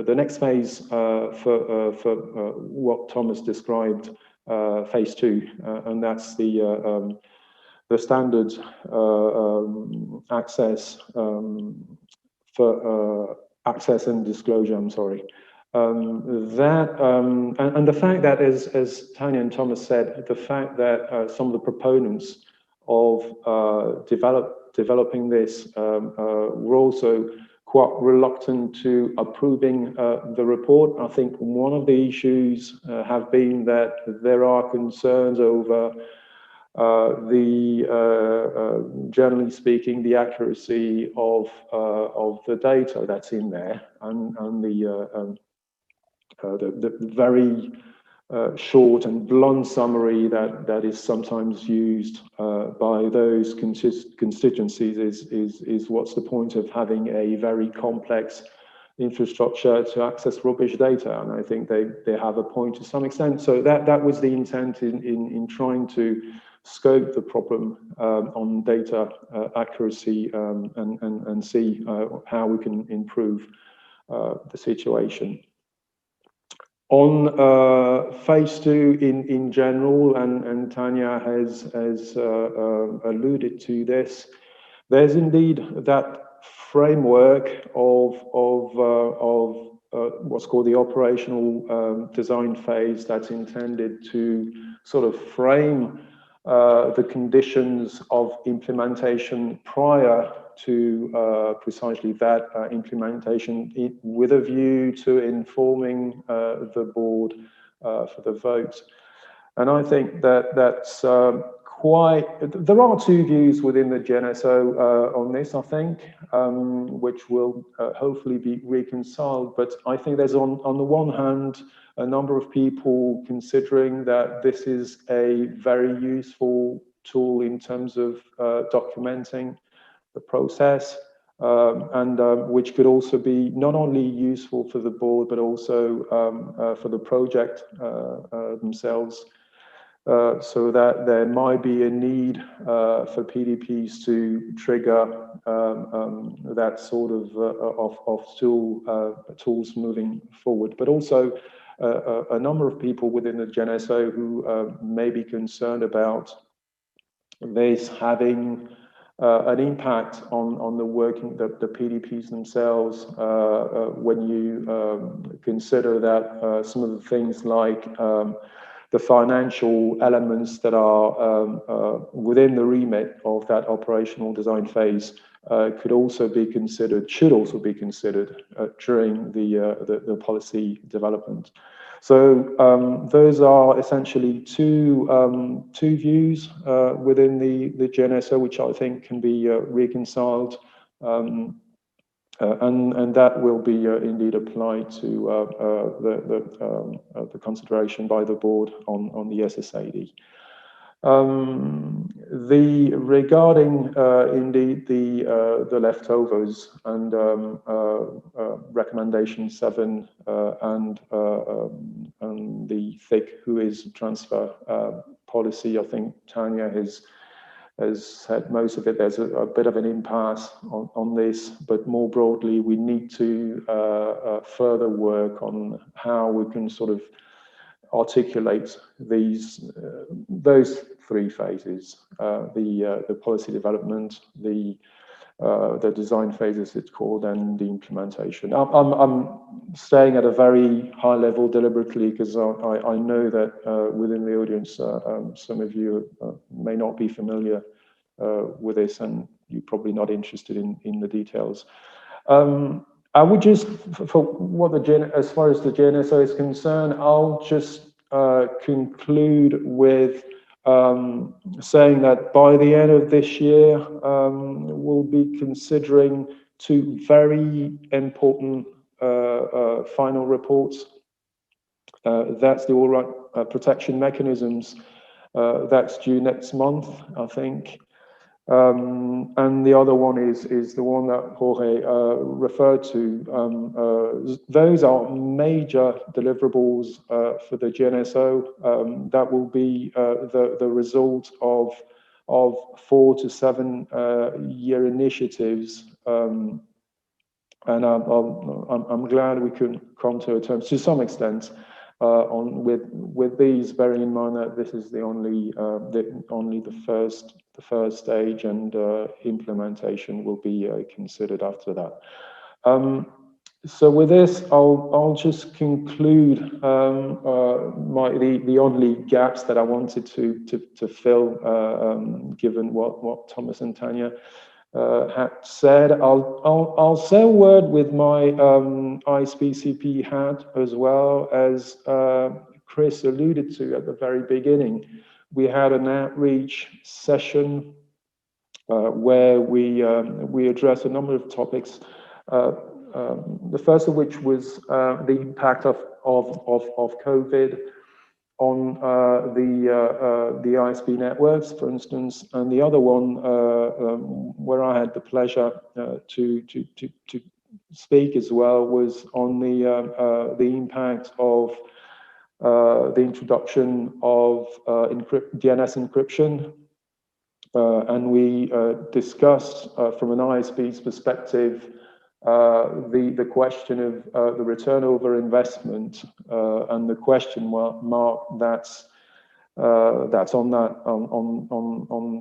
the next phase for what Thomas described, phase 2, and that's the standard access for access and disclosure. I'm sorry. And the fact that, as Tanya and Thomas said, the fact that some of the proponents of developing this were also quite reluctant to approving the report. I think one of the issues have been that there are concerns over generally speaking, the accuracy of the data that's in there, and the very short and blunt summary that is sometimes used by those constituencies is what's the point of having a very complex infrastructure to access rubbish data? And I think they have a point to some extent. So that was the intent in trying to scope the problem on data accuracy and see how we can improve the situation. On phase 2 in general, and Tanya has alluded to this, there's indeed that framework of what's called the operational design phase that's intended to sort of frame the conditions of implementation prior to precisely that implementation, with a view to informing the board for the vote. And I think that's there are two views within the gNSO on this, I think, which will hopefully be reconciled. But I think there's on the one hand, a number of people considering that this is a very useful tool in terms of documenting the process, and which could also be not only useful for the board, but also for the project themselves, so that there might be a need for PDPs to trigger that sort of tools moving forward. But also a number of people within the gNSO who may be concerned about this having an impact on the working, the PDPs themselves, when you consider that some of the things like the financial elements that are within the remit of that operational design phase could also be considered, should also be considered during the policy development. So those are essentially two views within the gNSO, which I think can be reconciled, and that will be indeed applied to the consideration by the board on the SSAD. Regarding indeed the leftovers and recommendation 7 and the thick WHOIS transfer policy, I think Tanya has said most of it. There's a bit of an impasse on this, but more broadly, we need to further work on how we can sort of articulate those 3 phases: the policy development, the design phase, as it's called, and the implementation. I'm staying at a very high level deliberately because I know that within the audience, some of you may not be familiar with this, and you're probably not interested in the details. I would just, for what as far as the gNSO is concerned, I'll just conclude with saying that by the end of this year, we'll be considering two very important final reports. That's the all right protection mechanisms. That's due next month, I think. And the other one is the one that Jorge referred to. Those are major deliverables for the gNSO. That will be the result of 4 to 7 year initiatives. And I'm glad we could come to a terms to some extent with these, bearing in mind that this is the only the first stage, and implementation will be considered after that. So with this, I'll just conclude the only gaps that I wanted to fill, given what Thomas and Tanya had said. I'll say a word with my ISPCP hat, as well as Chris alluded to at the very beginning. We had an outreach session where we addressed a number of topics. The first of which was the impact of COVID on the ISP networks, for instance, and the other one where I had the pleasure to speak as well was on the impact of the introduction of DNS encryption, and we discussed from an ISP's perspective the question of the return over investment, and the question mark that's on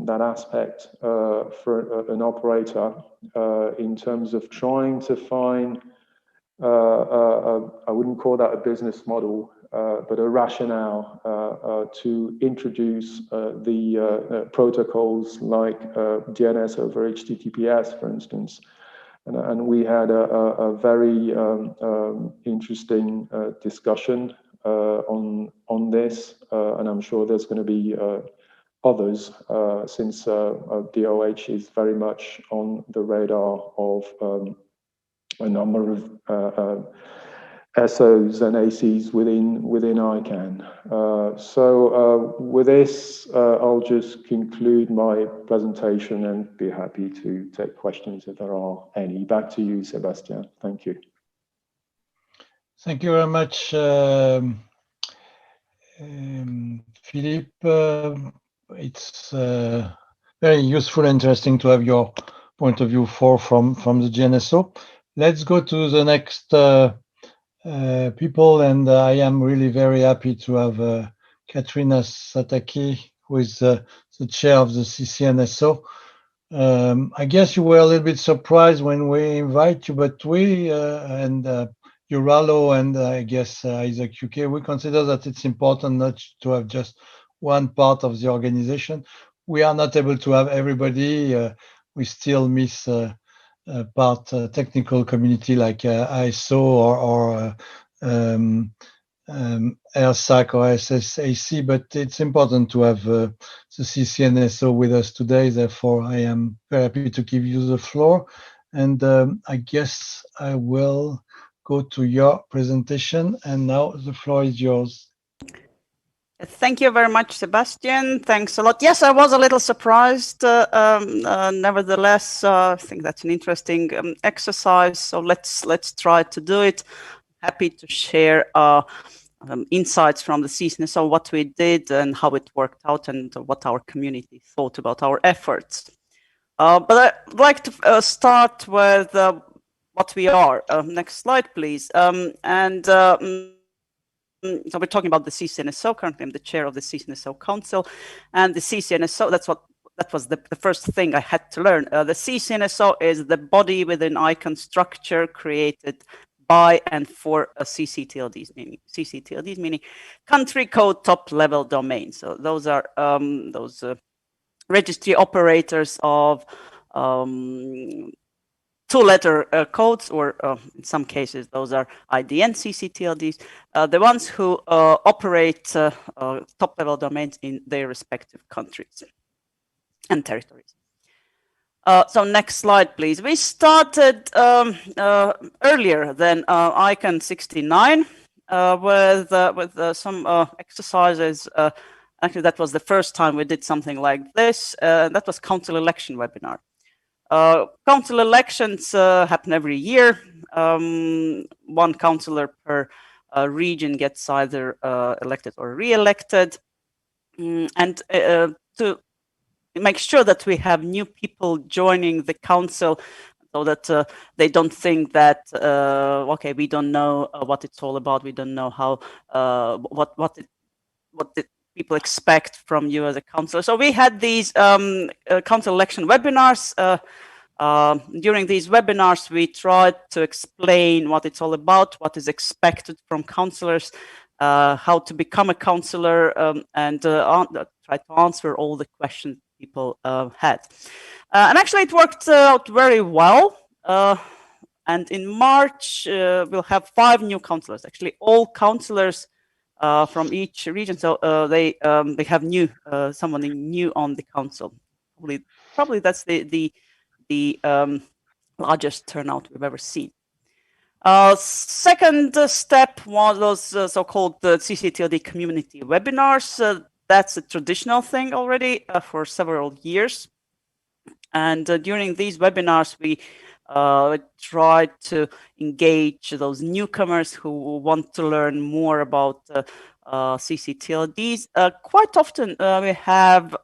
that aspect for an operator in terms of trying to find I wouldn't call that a business model, but a rationale to introduce the protocols like DNS over HTTPS, for instance. And we had a very interesting discussion on this, and I'm sure there's going to be others, since DOH is very much on the radar of a number of SOs and ACs within ICANN. So with this, I'll just conclude my presentation and be happy to take questions if there are any. Back to you, Sébastien. Thank you. Thank you very much, Phillippe. It's very useful and interesting to have your point of view from the gNSO. Let's go to the next people, and I am really very happy to have Katrina Sataki, who is the chair of the ccNSO. I guess you were a little bit surprised when we invite you, but we and EURALO and I guess ISOC UK, we consider that it's important not to have just one part of the organization. We are not able to have everybody. We still miss part technical community like ISO or ALSAC or SSAC, but it's important to have the ccNSO with us today. Therefore, I am very happy to give you the floor. And I guess I will go to your presentation. And now the floor is yours. Thank you very much, Sébastien. Thanks a lot. Yes, I was a little surprised. Nevertheless, I think that's an interesting exercise. So let's try to do it. Happy to share insights from the ccNSO, what we did and how it worked out, and what our community thought about our efforts. But I'd like to start with what we are. Next slide, please. So we're talking about the ccNSO. Currently, I'm the chair of the ccNSO Council, and the ccNSO. That was the first thing I had to learn. The ccNSO is the body within ICANN structure created by and for a ccTLDs, meaning country code top level domain. So those are those registry operators of two-letter codes, or in some cases, those are IDN ccTLDs, the ones who operate top-level domains in their respective countries and territories. So next slide, please. We started earlier than ICANN 69 with some exercises. Actually, that was the first time we did something like this. That was council election webinar. Council elections happen every year. One councillor per region gets either elected or re-elected. And to make sure that we have new people joining the council, so that they don't think that okay, we don't know what it's all about, we don't know how what the people expect from you as a councillor. So we had these council election webinars. During these webinars, we tried to explain what it's all about, what is expected from councillors, how to become a councillor, and try to answer all the questions people had. And actually, it worked out very well. And in March, we'll have 5 new councillors. Actually, all councillors from each region, so they have someone new on the council. Probably that's the largest turnout we've ever seen. Second step was those so-called ccTLD community webinars. That's a traditional thing already for several years. And during these webinars, we tried to engage those newcomers who want to learn more about ccTLDs. Quite often we have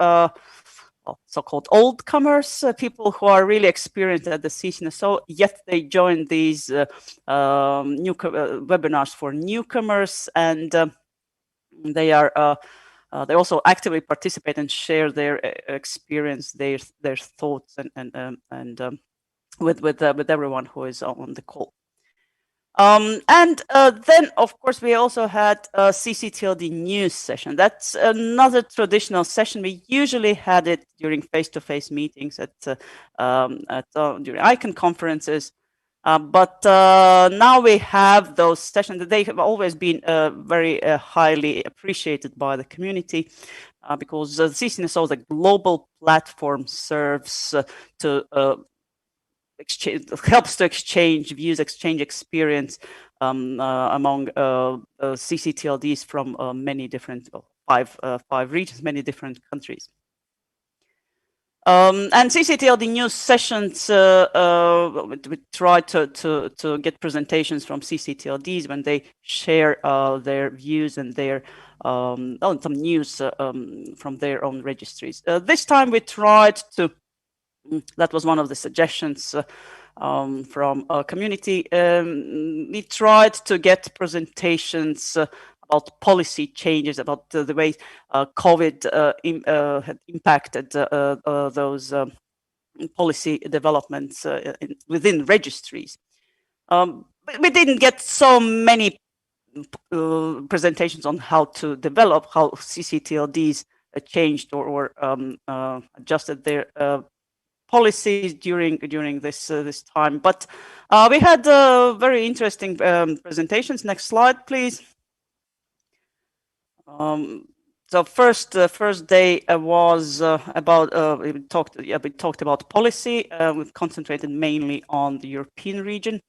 so-called old comers, people who are really experienced at the ccNSO, yet they join these webinars for newcomers, and they are they also actively participate and share their experience, their thoughts, and with everyone who is on the call. And then, of course, we also had a ccTLD news session. That's another traditional session. We usually had it during face-to-face meetings during ICANN conferences. But now we have those sessions. They have always been very highly appreciated by the community because the ccNSO, the global platform, serves to helps to exchange views, exchange experience among ccTLDs from many different, 5 regions, many different countries. And ccTLD news sessions, we try to get presentations from ccTLDs when they share their views and their some news from their own registries. This time we tried to, that was one of the suggestions from our community. We tried to get presentations about policy changes, about the way COVID had impacted those policy developments within registries. We didn't get so many presentations on how to develop, how ccTLDs changed or adjusted their policies during this time, but we had very interesting presentations. Next slide, please. So first day was about we talked about policy. We've concentrated mainly on the European region.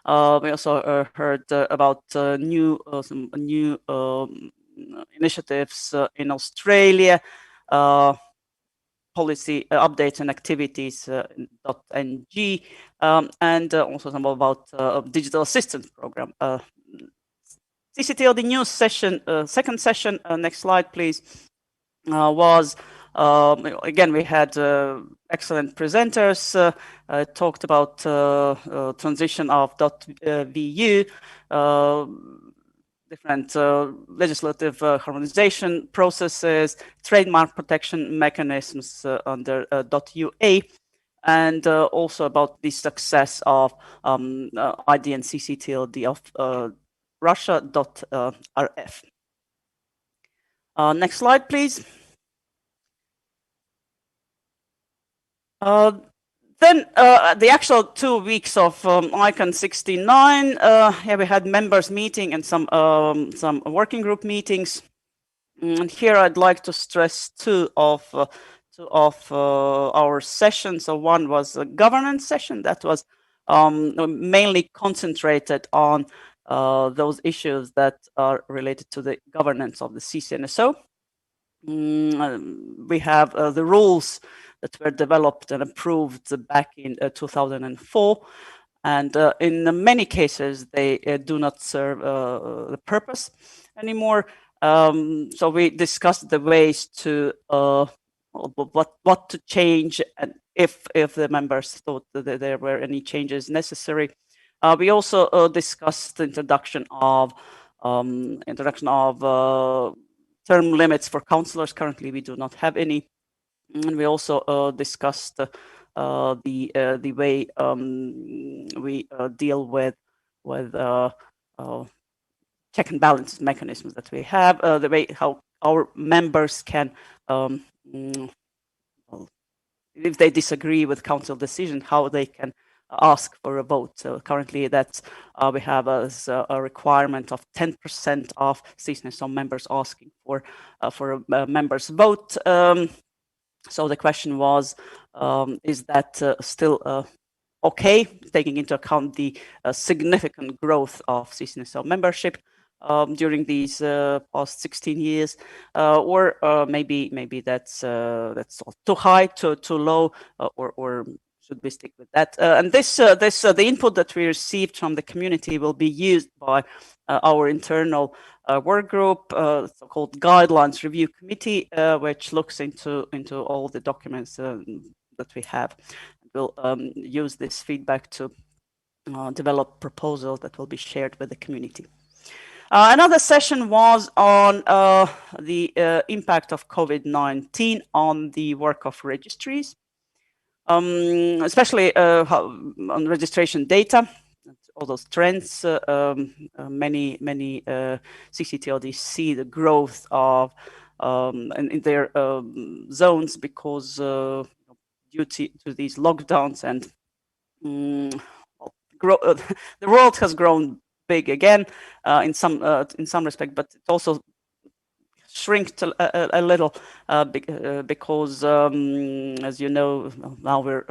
We also heard about some new initiatives in Australia. Policy updates and activities .ng, and also some about digital assistance program. ccTLD news session, second session, next slide please, was, again, we had excellent presenters, talked about transition of .vu, different legislative harmonization processes, trademark protection mechanisms under .ua, and also about the success of ID and ccTLD of Russia.rf. Next slide, please. Then the actual 2 weeks of ICANN 69, we had members meeting and some working group meetings. And here I'd like to stress two two of our sessions. So one was a governance session that was mainly concentrated on those issues that are related to the governance of the ccNSO. We have the rules that were developed and approved back in 2004. And in many cases, they do not serve the purpose anymore. So we discussed the ways to what to change, and if the members thought that there were any changes necessary. We also discussed the introduction of term limits for councillors. Currently, we do not have any, and we also discussed the way we deal with check and balance mechanisms that we have, the way how our members can, if they disagree with council decision, how they can ask for a vote. So currently that's we have as a requirement of 10% of ccNSO members asking for a members vote. So the question was, is that still okay, taking into account the significant growth of ccNSO membership during these past 16 years, or maybe that's too high, too low, or should we stick with that? And the input that we received from the community will be used by our internal work group, so-called Guidelines Review Committee, which looks into all the documents that we have. We'll use this feedback to develop proposals that will be shared with the community. Another session was on the impact of COVID-19 on the work of registries, especially on registration data, all those trends. Many CCTLDs see the growth of in their zones because due to these lockdowns, and the world has grown big again in some respect, but it also shrinked a little because, as you know, now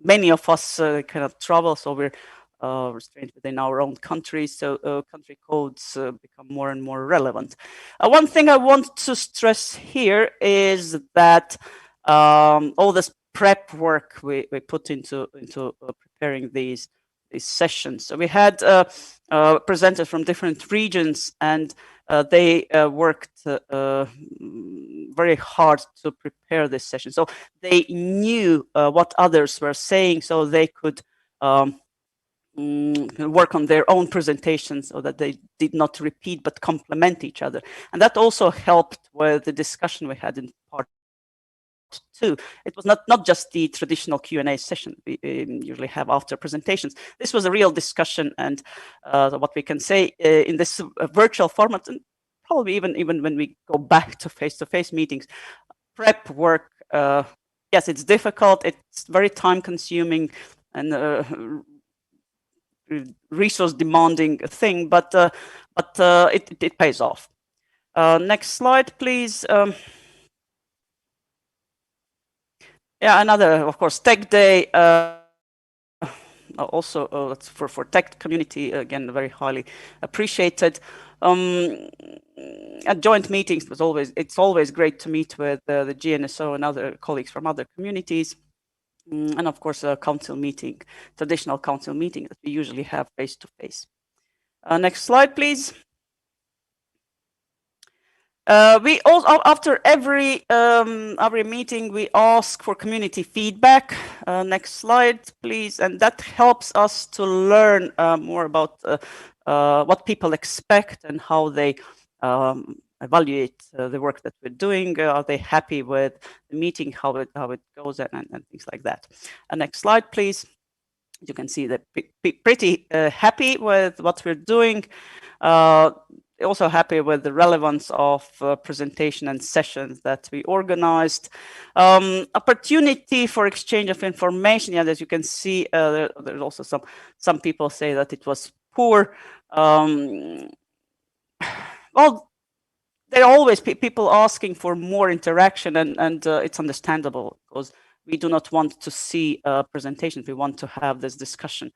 many of us cannot travel, so we're restrained within our own country. So country codes become more and more relevant. One thing I want to stress here is that all this prep work we put into preparing these sessions. So we had presenters from different regions, and they worked very hard to prepare this session. So they knew what others were saying, so they could work on their own presentations so that they did not repeat but complement each other. And that also helped with the discussion we had in part 2. It was not just the traditional Q&A session we usually have after presentations. This was a real discussion, and what we can say in this virtual format, and probably even when we go back to face-to-face meetings, prep work, yes, it's difficult, it's very time-consuming and resource demanding thing, but it pays off. Next slide, please. Yeah, another, of course, Tech Day. Also, that's for tech community, again, very highly appreciated. At joint meetings, it's always great to meet with the gNSO and other colleagues from other communities. And of course, a council meeting, traditional council meeting that we usually have face-to-face. Next slide, please. We also, after every meeting, we ask for community feedback. Next slide, please. And that helps us to learn more about what people expect and how they evaluate the work that we're doing. Are they happy with the meeting, how it goes, and things like that. Next slide, please. You can see that pretty happy with what we're doing. Also happy with the relevance of presentation and sessions that we organized. Opportunity for exchange of information. Yeah, as you can see, there's also some people say that it was poor. Well, there are always people asking for more interaction, and it's understandable because we do not want to see presentations. We want to have this discussion.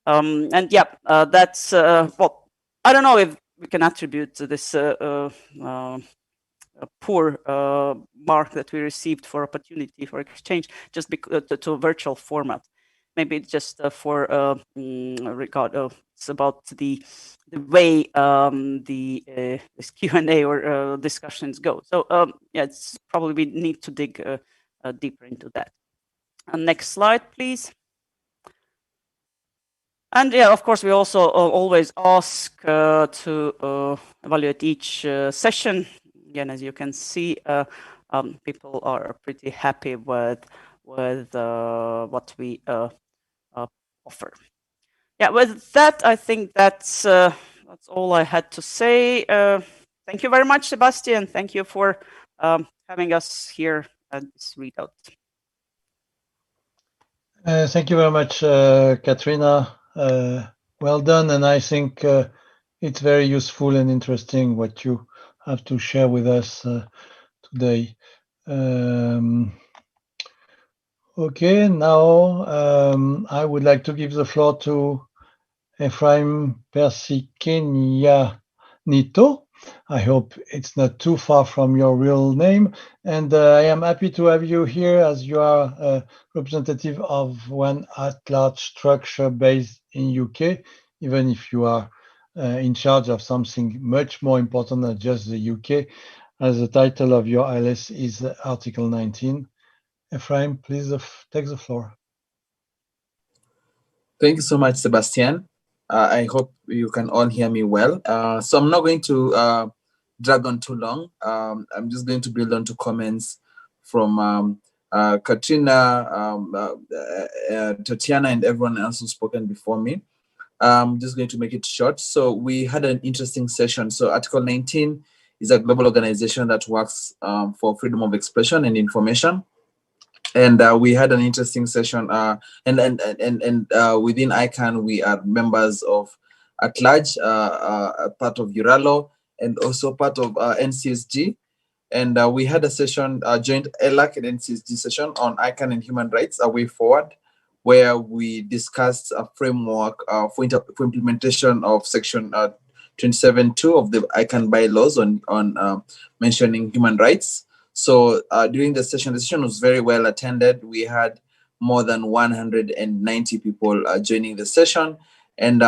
And yeah, that's, well, I don't know if we can attribute this poor mark that we received for opportunity for exchange just to a virtual format. Maybe it's just for regard. It's about the way this Q&A or discussions go. So yeah, it's probably we need to dig deeper into that. Next slide, please. And yeah, of course, we also always ask to evaluate each session. Again, as you can see, people are pretty happy with what we offer. Yeah, with that, I think that's all I had to say. Thank you very much, Sébastien. Thank you for having us here at this readout. Thank you very much, Katrina. Well done, and I think it's very useful and interesting what you have to share with us today. Okay, now I would like to give the floor to Ephraim, Percy, Kenyito. I hope it's not too far from your real name. And I am happy to have you here as you are a representative of one at-large structure based in UK, even if you are in charge of something much more important than just the UK, as the title of your ILS is Article 19. Ephraim, please take the floor. Thank you so much, Sébastien. I hope you can all hear me well. So I'm not going to drag on too long. I'm just going to build on to comments from Katrina, Tatiana, and everyone else who's spoken before me. I'm just going to make it short. So we had an interesting session. So Article 19 is a global organization that works for freedom of expression and information. And we had an interesting session, and within ICANN we are members of at large, part of EURALO, and also part of NCSG. And we had a session, joint ALAC and NCSG session on ICANN and human rights, a way forward, where we discussed a framework for implementation of section 27.2 of the ICANN bylaws on mentioning human rights. So during the session was very well attended. We had more than 190 people joining the session, and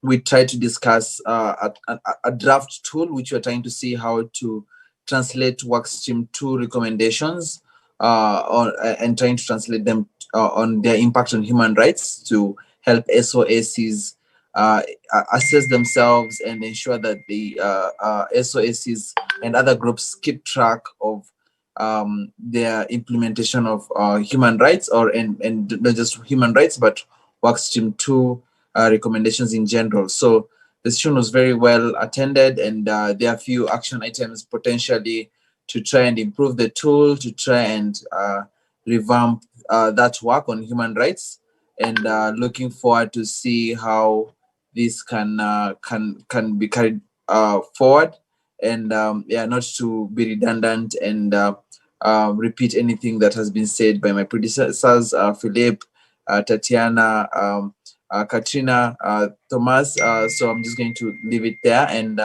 we tried to discuss a draft tool, which we're trying to see how to translate Workstream 2 recommendations and trying to translate them on their impact on human rights to help SOACs assess themselves and ensure that the SOACs and other groups keep track of their implementation of human rights, and not just human rights, but Workstream 2 recommendations in general. So the session was very well attended, and there are a few action items potentially to try and improve the tool, to try and revamp that work on human rights, and looking forward to see how this can be carried forward, and yeah, not to be redundant and repeat anything that has been said by my predecessors, Phillippe, Tatiana, Katrina, Thomas. So I'm just going to leave it there and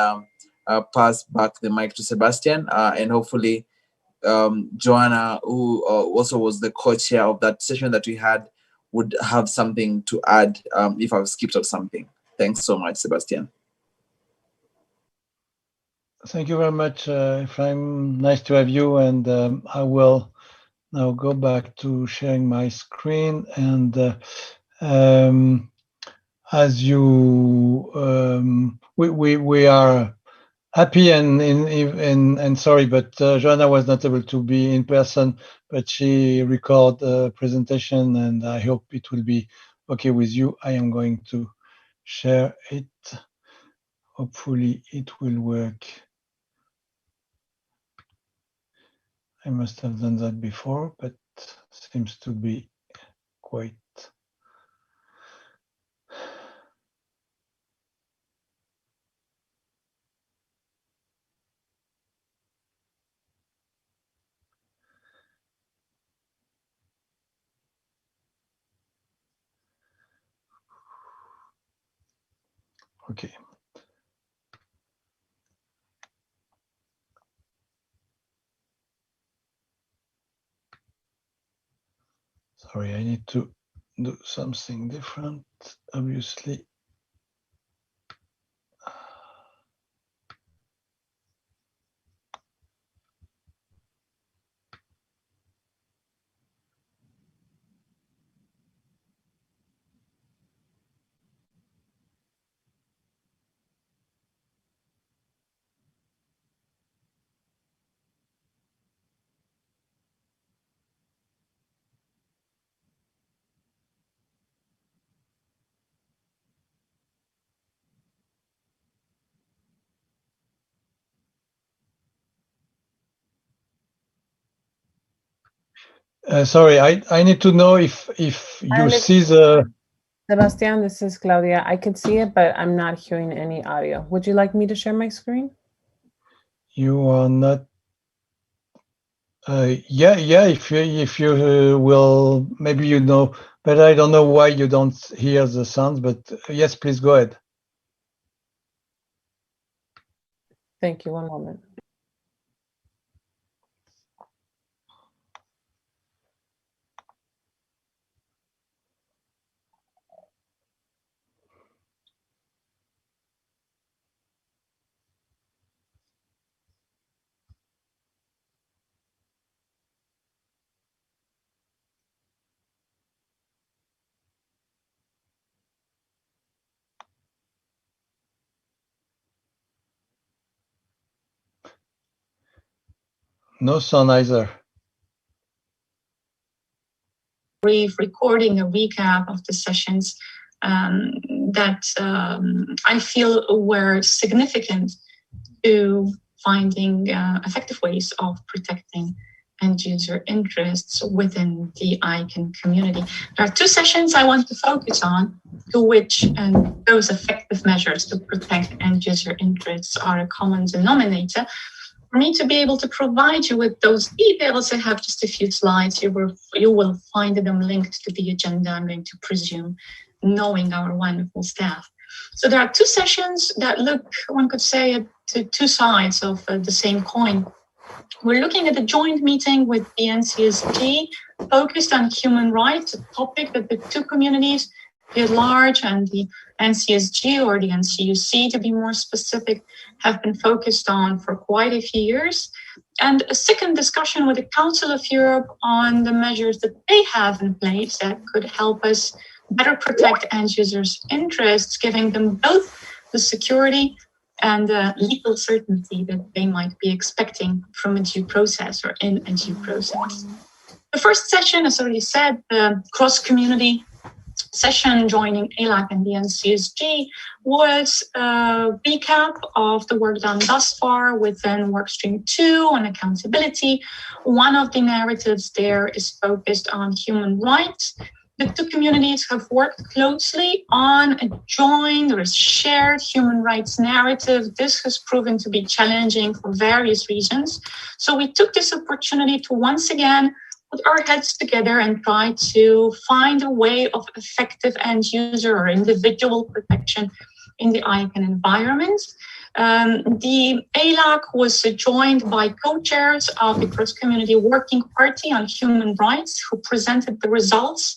pass back the mic to Sébastien, and hopefully Joanna, who also was the co-chair of that session that we had, would have something to add if I've skipped out something. Thanks so much, Sébastien. Thank you very much, Ephraim. Nice to have you. And I will now go back to sharing my screen. And as you, we are happy and sorry, but Joanna was not able to be in person, but she recorded a presentation, and I hope it will be okay with you. I am going to share it. Hopefully it will work. I must have done that before, but seems to be quite. Okay. Sorry, I need to do something different, obviously. Sorry, I need to know if you see the... Sébastien, this is Claudia. I could see it, but I'm not hearing any audio. Would you like me to share my screen? You are not... yeah, if you will, maybe you know, but I don't know why you don't hear the sounds, but yes, please go ahead. Thank you. One moment. No sound either. Brief recording, a recap of the sessions that I feel were significant to finding effective ways of protecting end-user interests within the ICANN community. There are two sessions I want to focus on, to which those effective measures to protect end-user interests are a common denominator. For me to be able to provide you with those details, I have just a few slides. You will find them linked to the agenda, I'm going to presume, knowing our wonderful staff. So there are two sessions that look, one could say, to two sides of the same coin. We're looking at a joint meeting with the NCSG focused on human rights, a topic that the two communities, the at large and the NCSG, or the NCUC to be more specific, have been focused on for quite a few years. And a second discussion with the Council of Europe on the measures that they have in place that could help us better protect end users' interests, giving them both the security and legal certainty that they might be expecting from a due process or in a due process. The first session, as already said, the cross-community session joining ALAC and the NCSG, was a recap of the work done thus far within Workstream 2 on accountability. One of the narratives there is focused on human rights. The two communities have worked closely on a joint or a shared human rights narrative. This has proven to be challenging for various reasons. So we took this opportunity to once again put our heads together and try to find a way of effective end user or individual protection in the ICANN environment. The ALAC was joined by co-chairs of the Cross-Community Working Party on Human Rights, who presented the results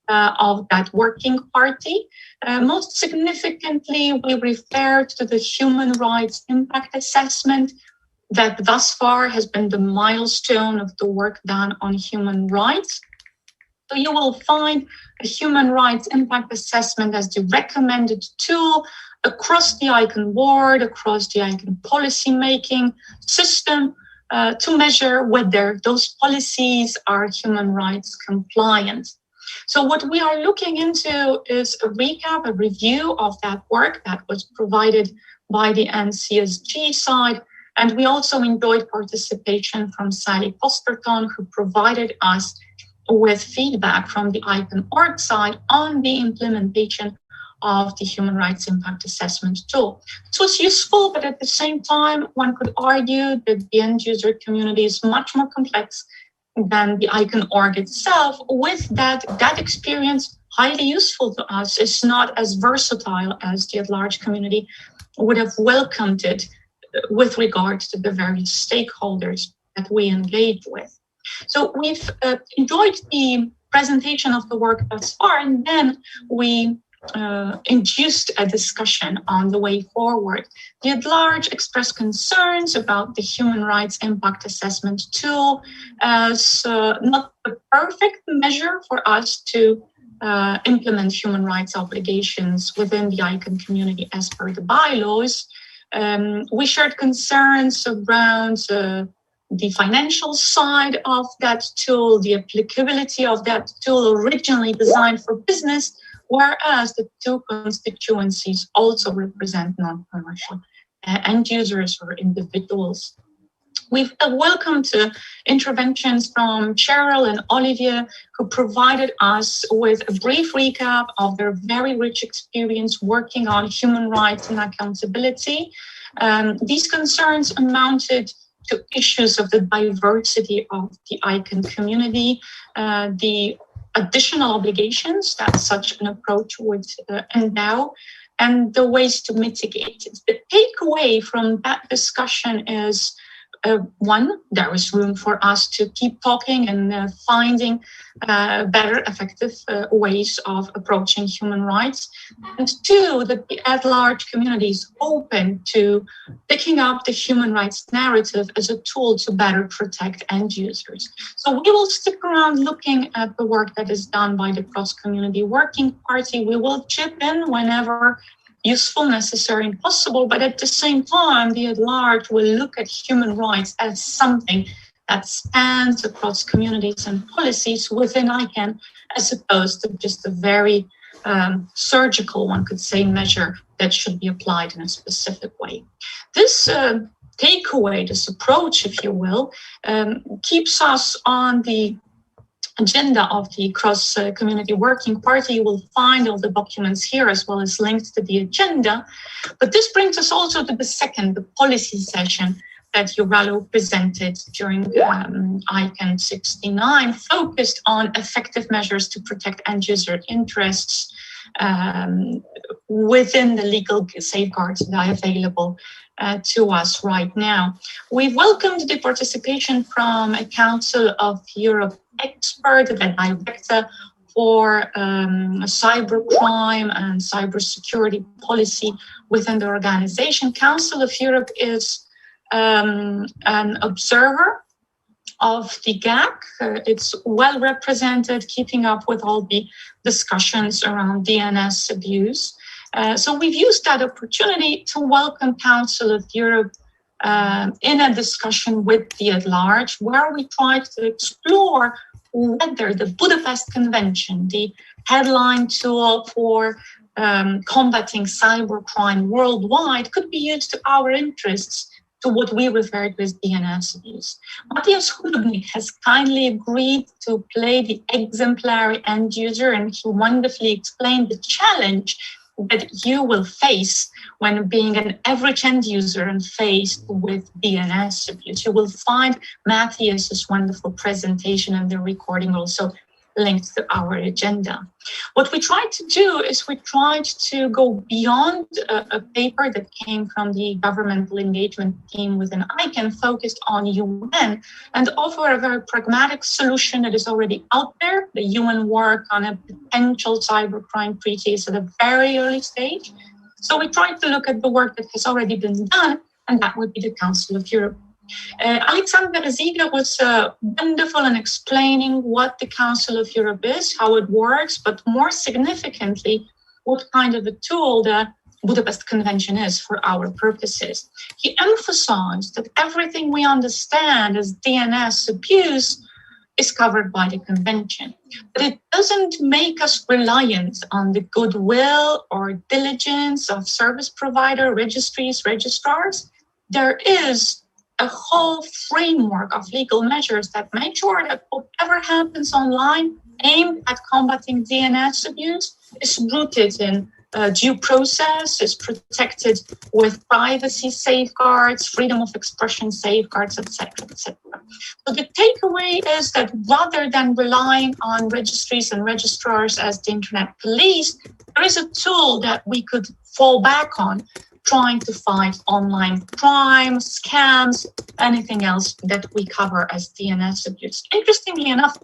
of that working party. Most significantly, we referred to the human rights impact assessment that thus far has been the milestone of the work done on human rights. So you will find a human rights impact assessment as the recommended tool across the ICANN board, across the ICANN policy-making system to measure whether those policies are human rights compliant. So what we are looking into is a recap, a review of that work that was provided by the NCSG side. And we also enjoyed participation from Sally Posterton, who provided us with feedback from the ICANN org side on the implementation of the human rights impact assessment tool. It was useful, but at the same time, one could argue that the end user community is much more complex than the ICANN org itself. With that experience highly useful to us is not as versatile as the at-large community would have welcomed it with regard to the various stakeholders that we engage with. So we've enjoyed the presentation of the work thus far, and then we induced a discussion on the way forward. The at-large expressed concerns about the human rights impact assessment tool as not the perfect measure for us to implement human rights obligations within the ICANN community as per the bylaws. We shared concerns around the financial side of that tool, the applicability of that tool originally designed for business, whereas the two constituencies also represent non-commercial end users or individuals. We've welcomed interventions from Cheryl and Olivier, who provided us with a brief recap of their very rich experience working on human rights and accountability. These concerns amounted to issues of the diversity of the ICANN community, the additional obligations that such an approach would endow, and the ways to mitigate it. The takeaway from that discussion is, one, there is room for us to keep talking and finding better, effective ways of approaching human rights. And two, that the at-large community is open to picking up the human rights narrative as a tool to better protect end users. So we will stick around looking at the work that is done by the Cross-Community Working Party. We will chip in whenever useful, necessary, and possible, but at the same time, the at-large will look at human rights as something that spans across communities and policies within ICANN, as opposed to just a very surgical, one could say, measure that should be applied in a specific way. This takeaway, this approach, if you will, keeps us on the agenda of the Cross-Community Working Party. You will find all the documents here as well as links to the agenda. But this brings us also to the policy session that EURALO presented during ICANN 69, focused on effective measures to protect end-user interests within the legal safeguards that are available to us right now. We welcomed the participation from a Council of Europe expert, the director for cybercrime and cybersecurity policy within the organization. Council of Europe is an observer of the GAC. It's well represented, keeping up with all the discussions around DNS abuse. So we've used that opportunity to welcome Council of Europe in a discussion with the at-large, where we tried to explore whether the Budapest Convention, the headline tool for combating cybercrime worldwide, could be used to our interests, to what we refer to as DNS abuse. Matthias Hudobnik has kindly agreed to play the exemplary end user, and he wonderfully explained the challenge that you will face when being an average end user and faced with DNS abuse. You will find Matthias's wonderful presentation and the recording also linked to our agenda. What we tried to do is we tried to go beyond a paper that came from the governmental engagement team within ICANN, focused on UN, and offer a very pragmatic solution that is already out there. The UN work on a potential cybercrime treaty is at a very early stage. So we tried to look at the work that has already been done, and that would be the Council of Europe. Alexander Ziga was wonderful in explaining what the Council of Europe is, how it works, but more significantly, what kind of a tool the Budapest Convention is for our purposes. He emphasized that everything we understand as DNS abuse is covered by the convention, but it doesn't make us reliant on the goodwill or diligence of service provider, registries, registrars. There is a whole framework of legal measures that make sure that whatever happens online aimed at combating DNS abuse is rooted in due process is protected with privacy safeguards, freedom of expression safeguards, etc., etc. So the takeaway is that rather than relying on registries and registrars as the internet police, there is a tool that we could fall back on, trying to fight online crime, scams, anything else that we cover as DNS abuse. Interestingly enough,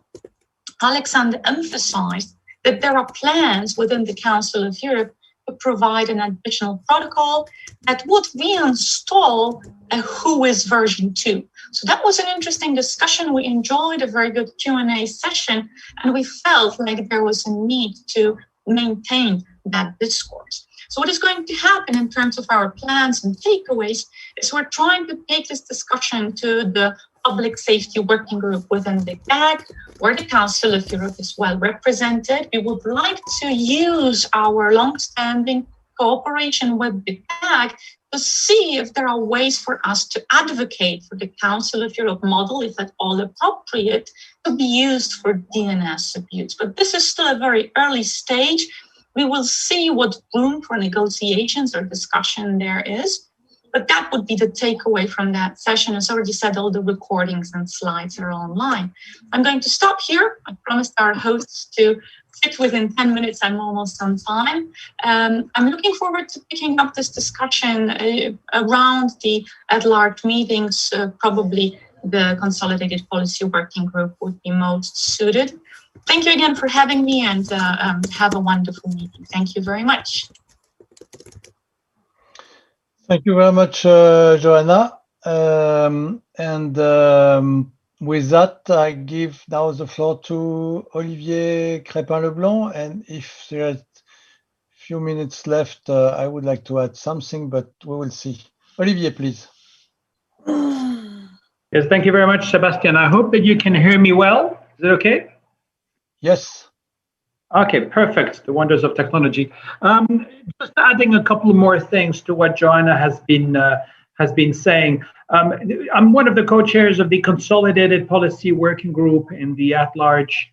Alexander emphasized that there are plans within the Council of Europe to provide an additional protocol that would reinstall a WHOIS version 2. So that was an interesting discussion. We enjoyed a very good Q&A session, and we felt like there was a need to maintain that discourse. So what is going to happen in terms of our plans and takeaways is we're trying to take this discussion to the Public Safety Working Group within the GAG, where the Council of Europe is well represented. We would like to use our long-standing cooperation with the GAG to see if there are ways for us to advocate for the Council of Europe model, if at all appropriate, to be used for DNS abuse. But this is still a very early stage. We will see what room for negotiations or discussion there is. But that would be the takeaway from that session. As already said, all the recordings and slides are online. I'm going to stop here. I promised our hosts to fit within 10 minutes. I'm almost on time. I'm looking forward to picking up this discussion around the at-large meetings. Probably the Consolidated Policy Working Group would be most suited. Thank you again for having me, and have a wonderful meeting. Thank you very much. Thank you very much, Joanna. With that, I give now the floor to Olivier Crépin-Leblond. And if there are a few minutes left, I would like to add something, but we will see. Olivier, please. Yes, thank you very much, Sébastien. I hope that you can hear me well. Is it okay? Yes. Okay, perfect. The wonders of technology. Just adding a couple more things to what Joanna has been saying. I'm one of the co-chairs of the Consolidated Policy Working Group in the at-large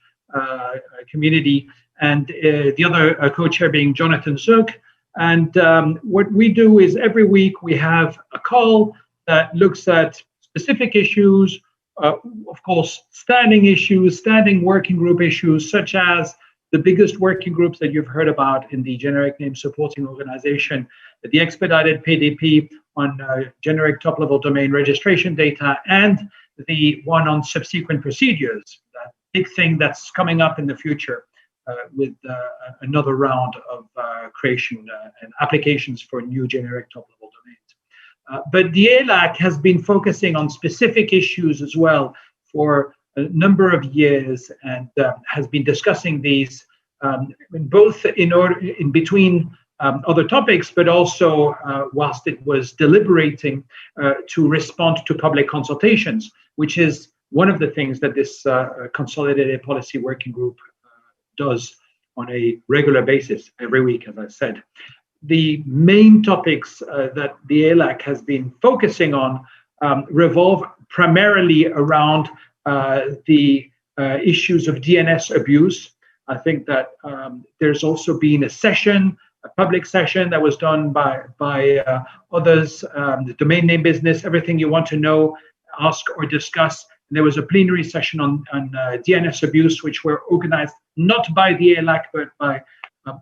community, and the other co-chair being Jonathan Zook. And what we do is every week we have a call that looks at specific issues, of course, standing issues, standing working group issues, such as the biggest working groups that you've heard about in the generic name supporting organization, the expedited PDP on generic top-level domain registration data, and the one on subsequent procedures, that big thing that's coming up in the future with another round of creation and applications for new generic top-level domains. But the ALAC has been focusing on specific issues as well for a number of years, and has been discussing these both in between other topics, but also whilst it was deliberating to respond to public consultations, which is one of the things that this Consolidated Policy Working Group does on a regular basis every week, as I said. The main topics that the ALAC has been focusing on revolve primarily around the issues of DNS abuse. I think that there's also been a public session that was done by others, the domain name business, everything you want to know, ask or discuss. And there was a plenary session on DNS abuse, which were organized not by the ALAC, but by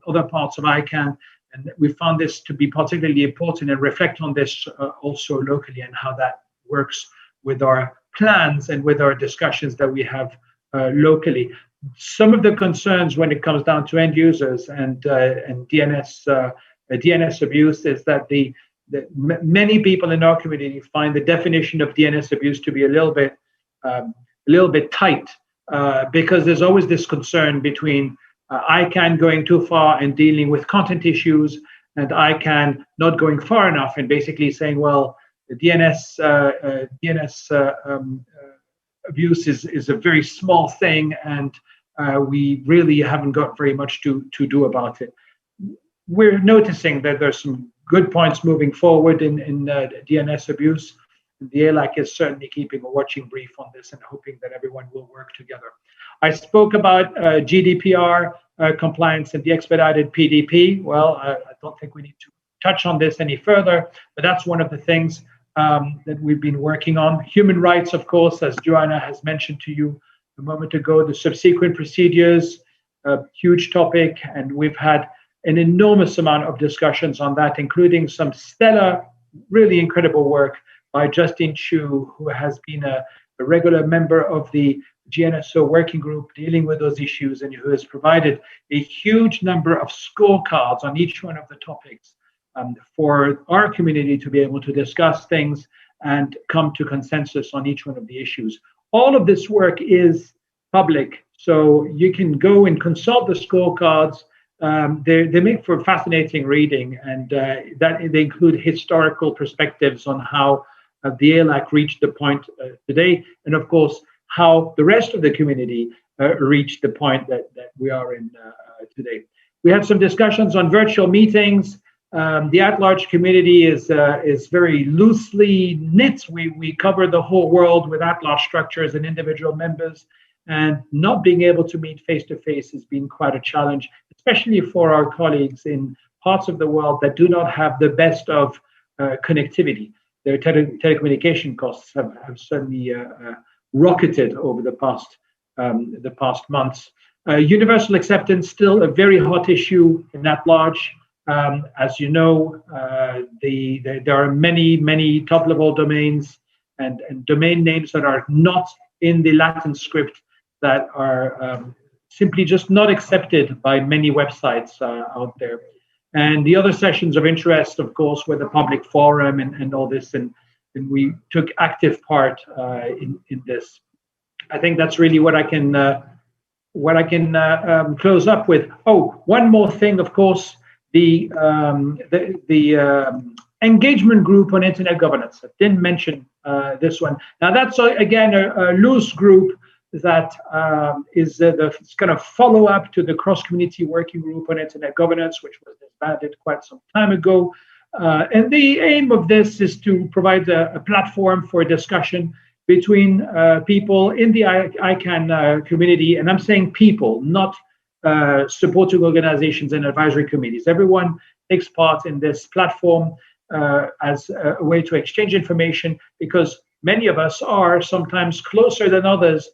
other parts of ICANN. And we found this to be particularly important, and reflect on this also locally and how that works with our plans and with our discussions that we have locally. Some of the concerns when it comes down to end users and DNS abuse is that many people in our community find the definition of DNS abuse to be a little bit tight, because there's always this concern between ICANN going too far and dealing with content issues, and ICANN not going far enough and basically saying, well, the DNS abuse is a very small thing, and we really haven't got very much to do about it. We're noticing that there's some good points moving forward in DNS abuse. The ALAC is certainly keeping a watching brief on this and hoping that everyone will work together. I spoke about GDPR compliance and the expedited PDP. Well, I don't think we need to touch on this any further, but that's one of the things that we've been working on. Human rights, of course, as Joanna has mentioned to you a moment ago, the subsequent procedures, a huge topic, and we've had an enormous amount of discussions on that, including some stellar, really incredible work by Justin Chu, who has been a regular member of the gNSO working group dealing with those issues, and who has provided a huge number of scorecards on each one of the topics for our community to be able to discuss things and come to consensus on each one of the issues. All of this work is public, so you can go and consult the scorecards. They make for fascinating reading, and that they include historical perspectives on how the ALAC reached the point today, and of course how the rest of the community reached the point that we are in today. We had some discussions on virtual meetings. The at-large community is very loosely knit. We cover the whole world with at-large structures and individual members, and not being able to meet face-to-face has been quite a challenge, especially for our colleagues in parts of the world that do not have the best of connectivity. Their telecommunication costs have certainly rocketed over the past months. Universal acceptance still a very hot issue in at-large. As you know, there are many top-level domains and domain names that are not in the Latin script that are simply just not accepted by many websites out there. And the other sessions of interest, of course, were the public forum and all this, and we took active part in this. I think that's really what I can close up with. Oh, one more thing, of course. The engagement group on internet governance. I didn't mention this one. Now that's again a loose group that is the kind of follow-up to the cross-community working group on internet governance, which was disbanded quite some time ago. And the aim of this is to provide a platform for discussion between people in the ICANN community, and I'm saying people, not supporting organizations and advisory committees. Everyone takes part in this platform as a way to exchange information, because many of us are sometimes closer than others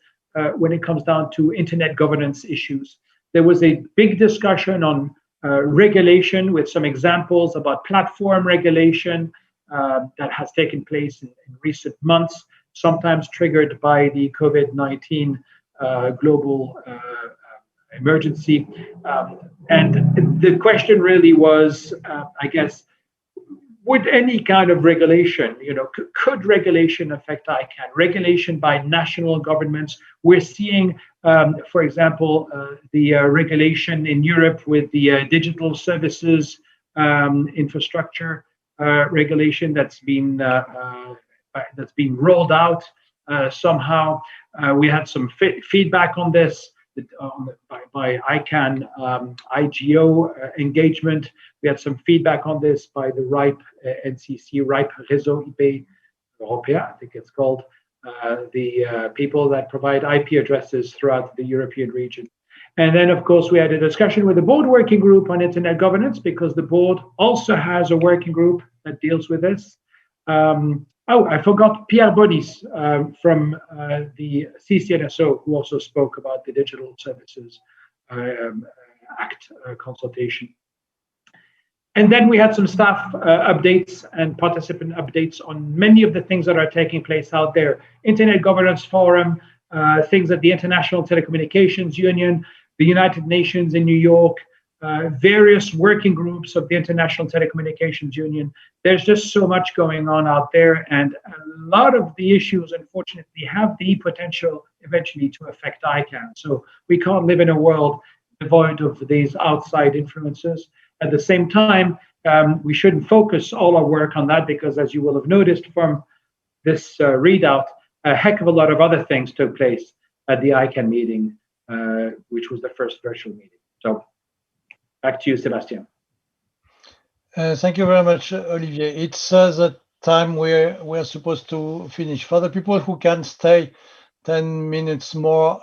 when it comes down to internet governance issues. There was a big discussion on regulation with some examples about platform regulation that has taken place in recent months, sometimes triggered by the COVID-19 global emergency. And the question really was, I guess, would any kind of regulation, could regulation affect ICANN? Regulation by national governments. We're seeing, for example, the regulation in Europe with the digital services infrastructure regulation that's been rolled out somehow. We had some feedback on this by ICANN IGO engagement. We had some feedback on this by the RIPE NCC, RIPE Réseau IP Européen, I think it's called, the people that provide IP addresses throughout the European region. And then, of course, we had a discussion with the board working group on internet governance, because the board also has a working group that deals with this. Oh, I forgot Pierre Bonis from the ccNSO, who also spoke about the Digital Services Act consultation. And then we had some staff updates and participant updates on many of the things that are taking place out there. Internet Governance Forum, things at the International Telecommunications Union, the United Nations in New York, various working groups of the International Telecommunications Union. There's just so much going on out there, and a lot of the issues, unfortunately, have the potential eventually to affect ICANN. So we can't live in a world devoid of these outside influences. At the same time, we shouldn't focus all our work on that, because as you will have noticed from this readout, a heck of a lot of other things took place at the ICANN meeting, which was the first virtual meeting. So back to you, Sébastien. Thank you very much, Olivier. It's the time we're supposed to finish. For the people who can stay, 10 minutes more,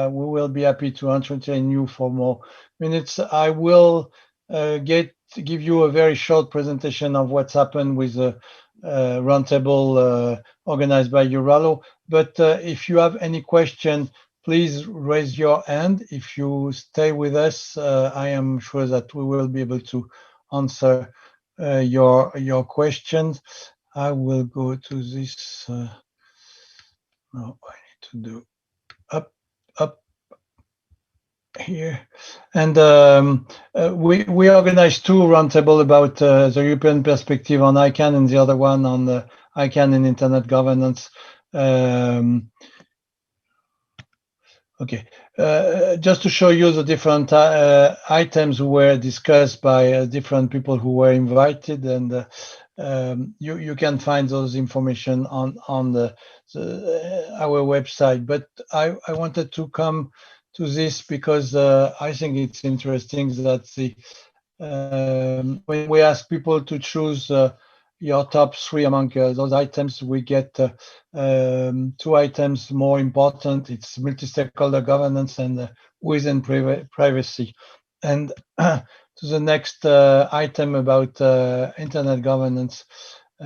we will be happy to entertain you for more minutes. I will give you a very short presentation of what's happened with the roundtable organized by EURALO. But if you have any question, please raise your hand. If you stay with us, I am sure that we will be able to answer your questions. I will go to this. No, I need to do up here. And we organized two roundtables about the European perspective on ICANN and the other one on the ICANN and internet governance. Okay, just to show you the different items were discussed by different people who were invited, and you can find those information on our website. But I wanted to come to this because I think it's interesting that when we ask people to choose your top three among those items, we get two items more important. It's multi-stakeholder governance and within privacy. And to the next item about internet governance,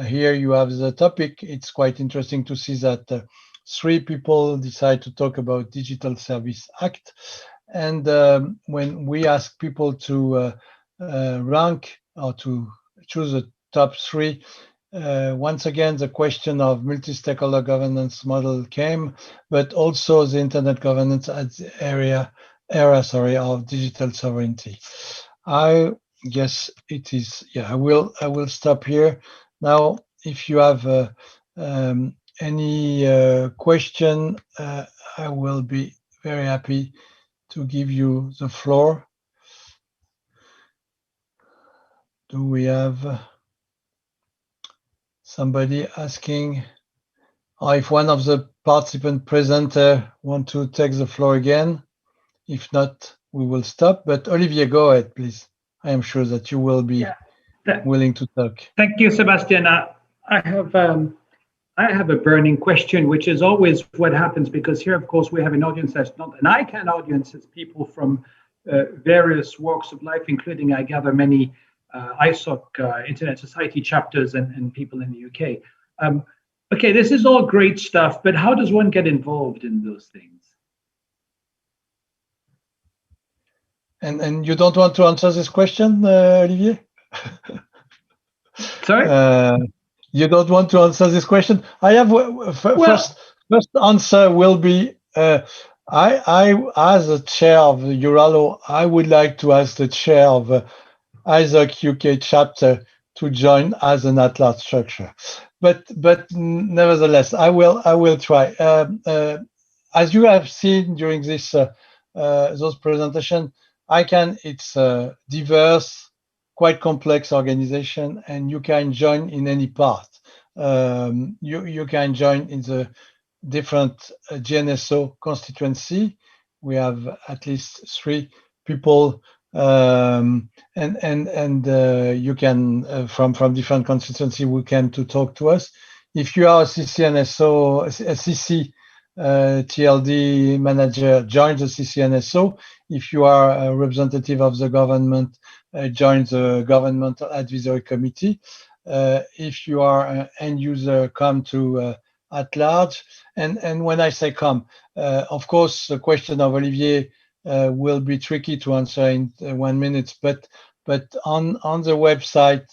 here you have the topic. It's quite interesting to see that three people decide to talk about Digital Service Act. And when we ask people to rank or to choose the top three, once again, the question of multi-stakeholder governance model came, but also the internet governance at the era of digital sovereignty. I guess it is, yeah, I will stop here. Now, if you have any question, I will be very happy to give you the floor. Do we have somebody asking, or if one of the participant presenter want to take the floor again? If not, we will stop. But Olivier, go ahead, please. I am sure that you will be willing to talk. Thank you, Sébastien. I have a burning question, which is always what happens, because here, of course, we have an audience that's not an ICANN audience. It's people from various walks of life, including, I gather, many ISOC, Internet Society chapters and people in the UK. Okay, this is all great stuff, but how does one get involved in those things? And you don't want to answer this question, Olivier? Sorry? You don't want to answer this question? I have first answer will be I as a chair of EURALO, I would like to ask the chair of ISOC UK chapter to join as an at-large structure, but nevertheless, I will try. As you have seen during this those presentations, ICANN, it's a diverse, quite complex organization, and you can join in any part. You can join in the different gNSO constituency. We have at least 3 people, and you can from different constituency who came to talk to us. If you are a ccNSO, a CC TLD manager, join the ccNSO. If you are a representative of the government, join the governmental advisory committee. If you are an end user, come to at large. And when I say come, of course, the question of Olivier will be tricky to answer in 1 minute, but on the website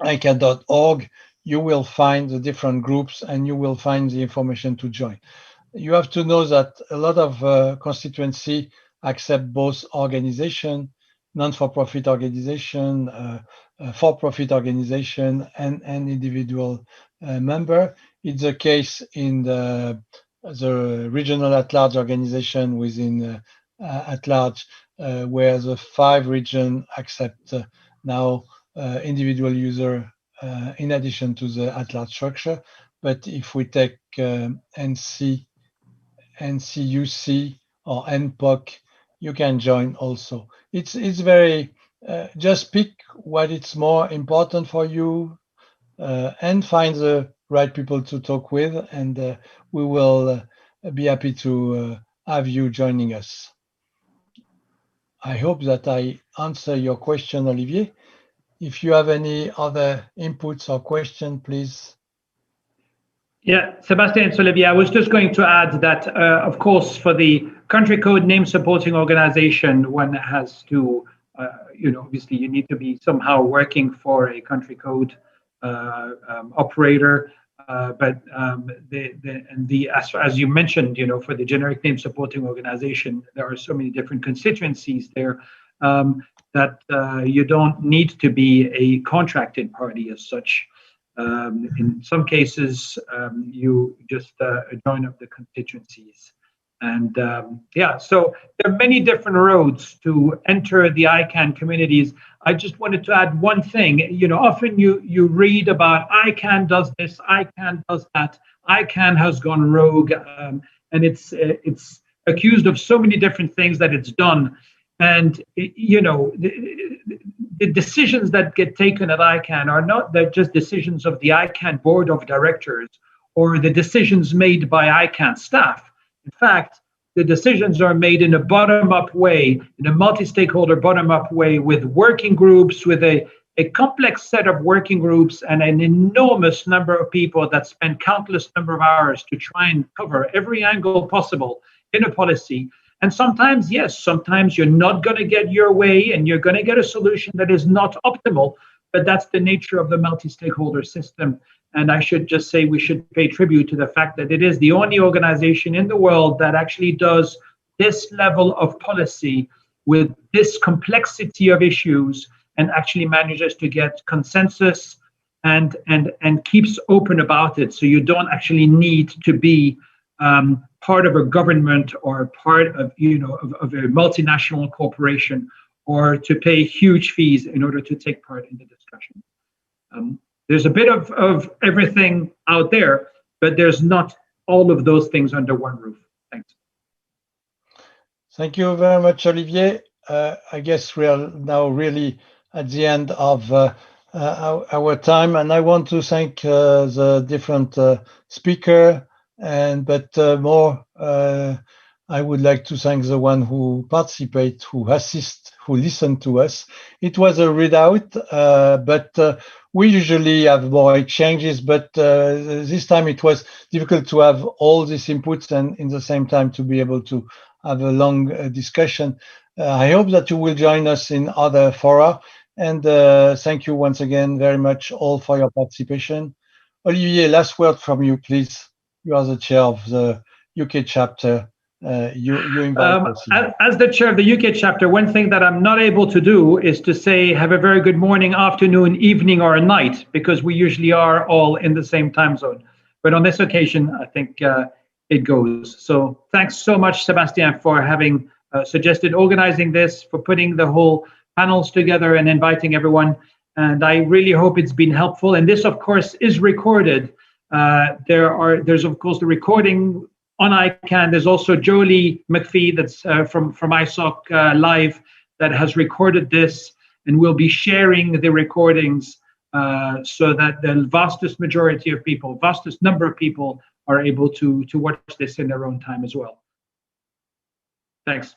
ICANN.org, you will find the different groups and you will find the information to join. You have to know that a lot of constituency accept both organization, non-for-profit organization, for-profit organization, and individual member. It's the case in the regional at-large organization within at-large, where the 5 regions accept now individual user in addition to the at-large structure. But if we take NC, NCUC, or NPOC, you can join also. It's very, just pick what is more important for you and find the right people to talk with, and we will be happy to have you joining us. I hope that I answer your question, Olivier. If you have any other inputs or question, please. Yeah, Sébastien, it's Olivier. I was just going to add that, of course, for the country code name supporting organization, one has to, obviously you need to be somehow working for a country code operator. But as you mentioned, for the generic name supporting organization, there are so many different constituencies there that you don't need to be a contracted party as such. In some cases, you just join up the constituencies. And so there are many different roads to enter the ICANN communities. I just wanted to add one thing. Often you read about ICANN does this, ICANN does that, ICANN has gone rogue, and it's accused of so many different things that it's done. And the decisions that get taken at ICANN are not just decisions of the ICANN board of directors or the decisions made by ICANN staff. In fact, the decisions are made in a bottom-up way, in a multi-stakeholder bottom-up way, with working groups, with a complex set of working groups and an enormous number of people that spend countless number of hours to try and cover every angle possible in a policy. And sometimes, yes, sometimes you're not going to get your way and you're going to get a solution that is not optimal, but that's the nature of the multi-stakeholder system. And I should just say we should pay tribute to the fact that it is the only organization in the world that actually does this level of policy with this complexity of issues and actually manages to get consensus and keeps open about it. So you don't actually need to be part of a government or part of of a multinational corporation or to pay huge fees in order to take part in the discussion. There's a bit of everything out there, but there's not all of those things under one roof. Thanks. Thank you very much, Olivier. I guess we are now really at the end of our time, and I want to thank the different speakers. But more, I would like to thank the one who participate, who assist, who listen to us. It was a readout, but we usually have more exchanges, but this time it was difficult to have all these inputs and in the same time to be able to have a long discussion. I hope that you will join us in other fora, and thank you once again very much all for your participation. Olivier, last word from you, please. You are the chair of the UK chapter. You invite us. As the chair of the UK chapter, one thing that I'm not able to do is to say have a very good morning, afternoon, evening, or night, because we usually are all in the same time zone. But on this occasion, I think it goes. So thanks so much, Sébastien, for having suggested organizing this, for putting the whole panels together and inviting everyone. And I really hope it's been helpful. And this, of course, is recorded. There's of course the recording on ICANN. There's also Jolie McPhee that's from ISOC Live that has recorded this, and we'll be sharing the recordings so that the vastest majority of people, vastest number of people are able to watch this in their own time as well. Thanks.